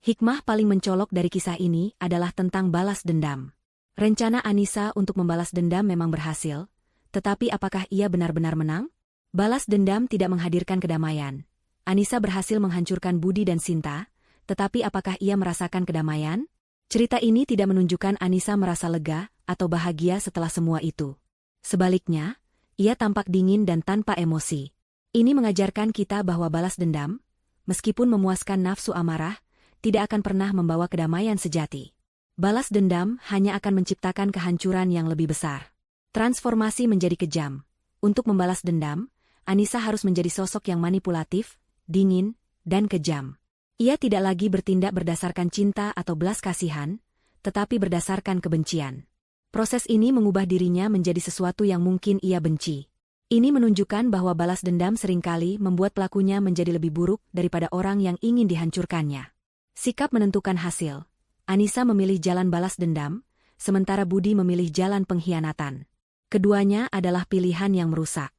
Hikmah paling mencolok dari kisah ini adalah tentang balas dendam. Rencana Anissa untuk membalas dendam memang berhasil, tetapi apakah ia benar-benar menang? Balas dendam tidak menghadirkan kedamaian. Anissa berhasil menghancurkan Budi dan Sinta, tetapi apakah ia merasakan kedamaian? Cerita ini tidak menunjukkan Anissa merasa lega atau bahagia setelah semua itu. Sebaliknya, ia tampak dingin dan tanpa emosi. Ini mengajarkan kita bahwa balas dendam, meskipun memuaskan nafsu amarah, tidak akan pernah membawa kedamaian sejati. Balas dendam hanya akan menciptakan kehancuran yang lebih besar. Transformasi menjadi kejam. Untuk membalas dendam, Anissa harus menjadi sosok yang manipulatif, dingin, dan kejam. Ia tidak lagi bertindak berdasarkan cinta atau belas kasihan, tetapi berdasarkan kebencian. Proses ini mengubah dirinya menjadi sesuatu yang mungkin ia benci. Ini menunjukkan bahwa balas dendam seringkali membuat pelakunya menjadi lebih buruk daripada orang yang ingin dihancurkannya. Sikap menentukan hasil. Anissa memilih jalan balas dendam, sementara Budi memilih jalan pengkhianatan. Keduanya adalah pilihan yang merusak.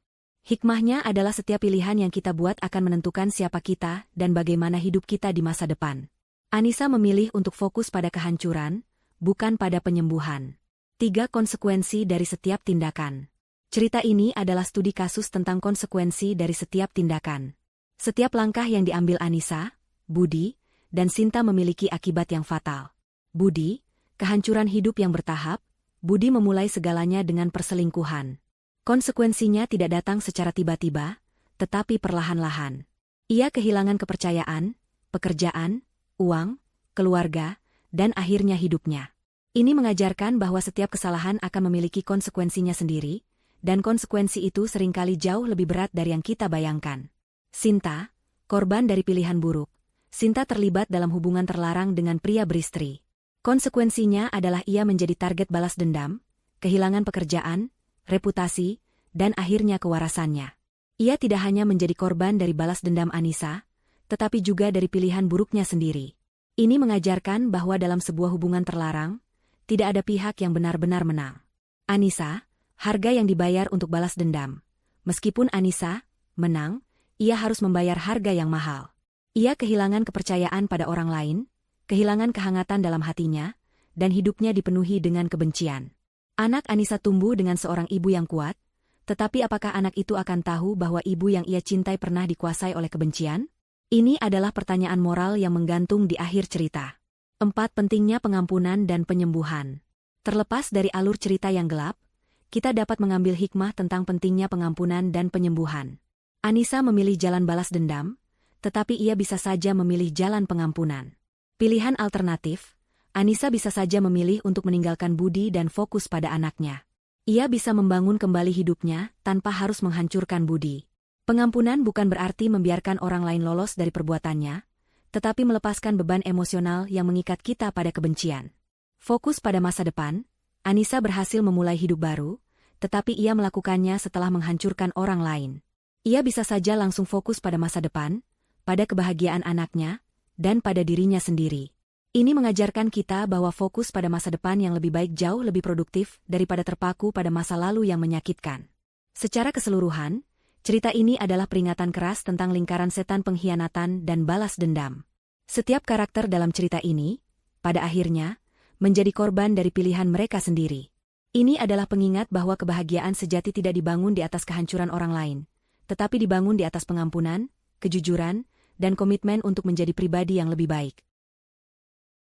Hikmahnya adalah setiap pilihan yang kita buat akan menentukan siapa kita dan bagaimana hidup kita di masa depan. Anissa memilih untuk fokus pada kehancuran, bukan pada penyembuhan. 3. Konsekuensi dari setiap tindakan. Cerita ini adalah studi kasus tentang konsekuensi dari setiap tindakan. Setiap langkah yang diambil Anissa, Budi, dan Sinta memiliki akibat yang fatal. Budi, kehancuran hidup yang bertahap. Budi memulai segalanya dengan perselingkuhan. Konsekuensinya tidak datang secara tiba-tiba, tetapi perlahan-lahan. Ia kehilangan kepercayaan, pekerjaan, uang, keluarga, dan akhirnya hidupnya. Ini mengajarkan bahwa setiap kesalahan akan memiliki konsekuensinya sendiri, dan konsekuensi itu seringkali jauh lebih berat dari yang kita bayangkan. Sinta, korban dari pilihan buruk. Sinta terlibat dalam hubungan terlarang dengan pria beristri. Konsekuensinya adalah ia menjadi target balas dendam, kehilangan pekerjaan, reputasi, dan akhirnya kewarasannya. Ia tidak hanya menjadi korban dari balas dendam Anissa, tetapi juga dari pilihan buruknya sendiri. Ini mengajarkan bahwa dalam sebuah hubungan terlarang, tidak ada pihak yang benar-benar menang. Anissa, harga yang dibayar untuk balas dendam. Meskipun Anissa menang, ia harus membayar harga yang mahal. Ia kehilangan kepercayaan pada orang lain, kehilangan kehangatan dalam hatinya, dan hidupnya dipenuhi dengan kebencian. Anak Anissa tumbuh dengan seorang ibu yang kuat, tetapi apakah anak itu akan tahu bahwa ibu yang ia cintai pernah dikuasai oleh kebencian? Ini adalah pertanyaan moral yang menggantung di akhir cerita. 4. Pentingnya pengampunan dan penyembuhan. Terlepas dari alur cerita yang gelap, kita dapat mengambil hikmah tentang pentingnya pengampunan dan penyembuhan. Anissa memilih jalan balas dendam, tetapi ia bisa saja memilih jalan pengampunan. Pilihan alternatif, Anissa bisa saja memilih untuk meninggalkan Budi dan fokus pada anaknya. Ia bisa membangun kembali hidupnya tanpa harus menghancurkan Budi. Pengampunan bukan berarti membiarkan orang lain lolos dari perbuatannya, tetapi melepaskan beban emosional yang mengikat kita pada kebencian. Fokus pada masa depan, Anissa berhasil memulai hidup baru, tetapi ia melakukannya setelah menghancurkan orang lain. Ia bisa saja langsung fokus pada masa depan, pada kebahagiaan anaknya, dan pada dirinya sendiri. Ini mengajarkan kita bahwa fokus pada masa depan yang lebih baik jauh lebih produktif daripada terpaku pada masa lalu yang menyakitkan. Secara keseluruhan, cerita ini adalah peringatan keras tentang lingkaran setan pengkhianatan dan balas dendam. Setiap karakter dalam cerita ini, pada akhirnya, menjadi korban dari pilihan mereka sendiri. Ini adalah pengingat bahwa kebahagiaan sejati tidak dibangun di atas kehancuran orang lain, tetapi dibangun di atas pengampunan, kejujuran, dan komitmen untuk menjadi pribadi yang lebih baik.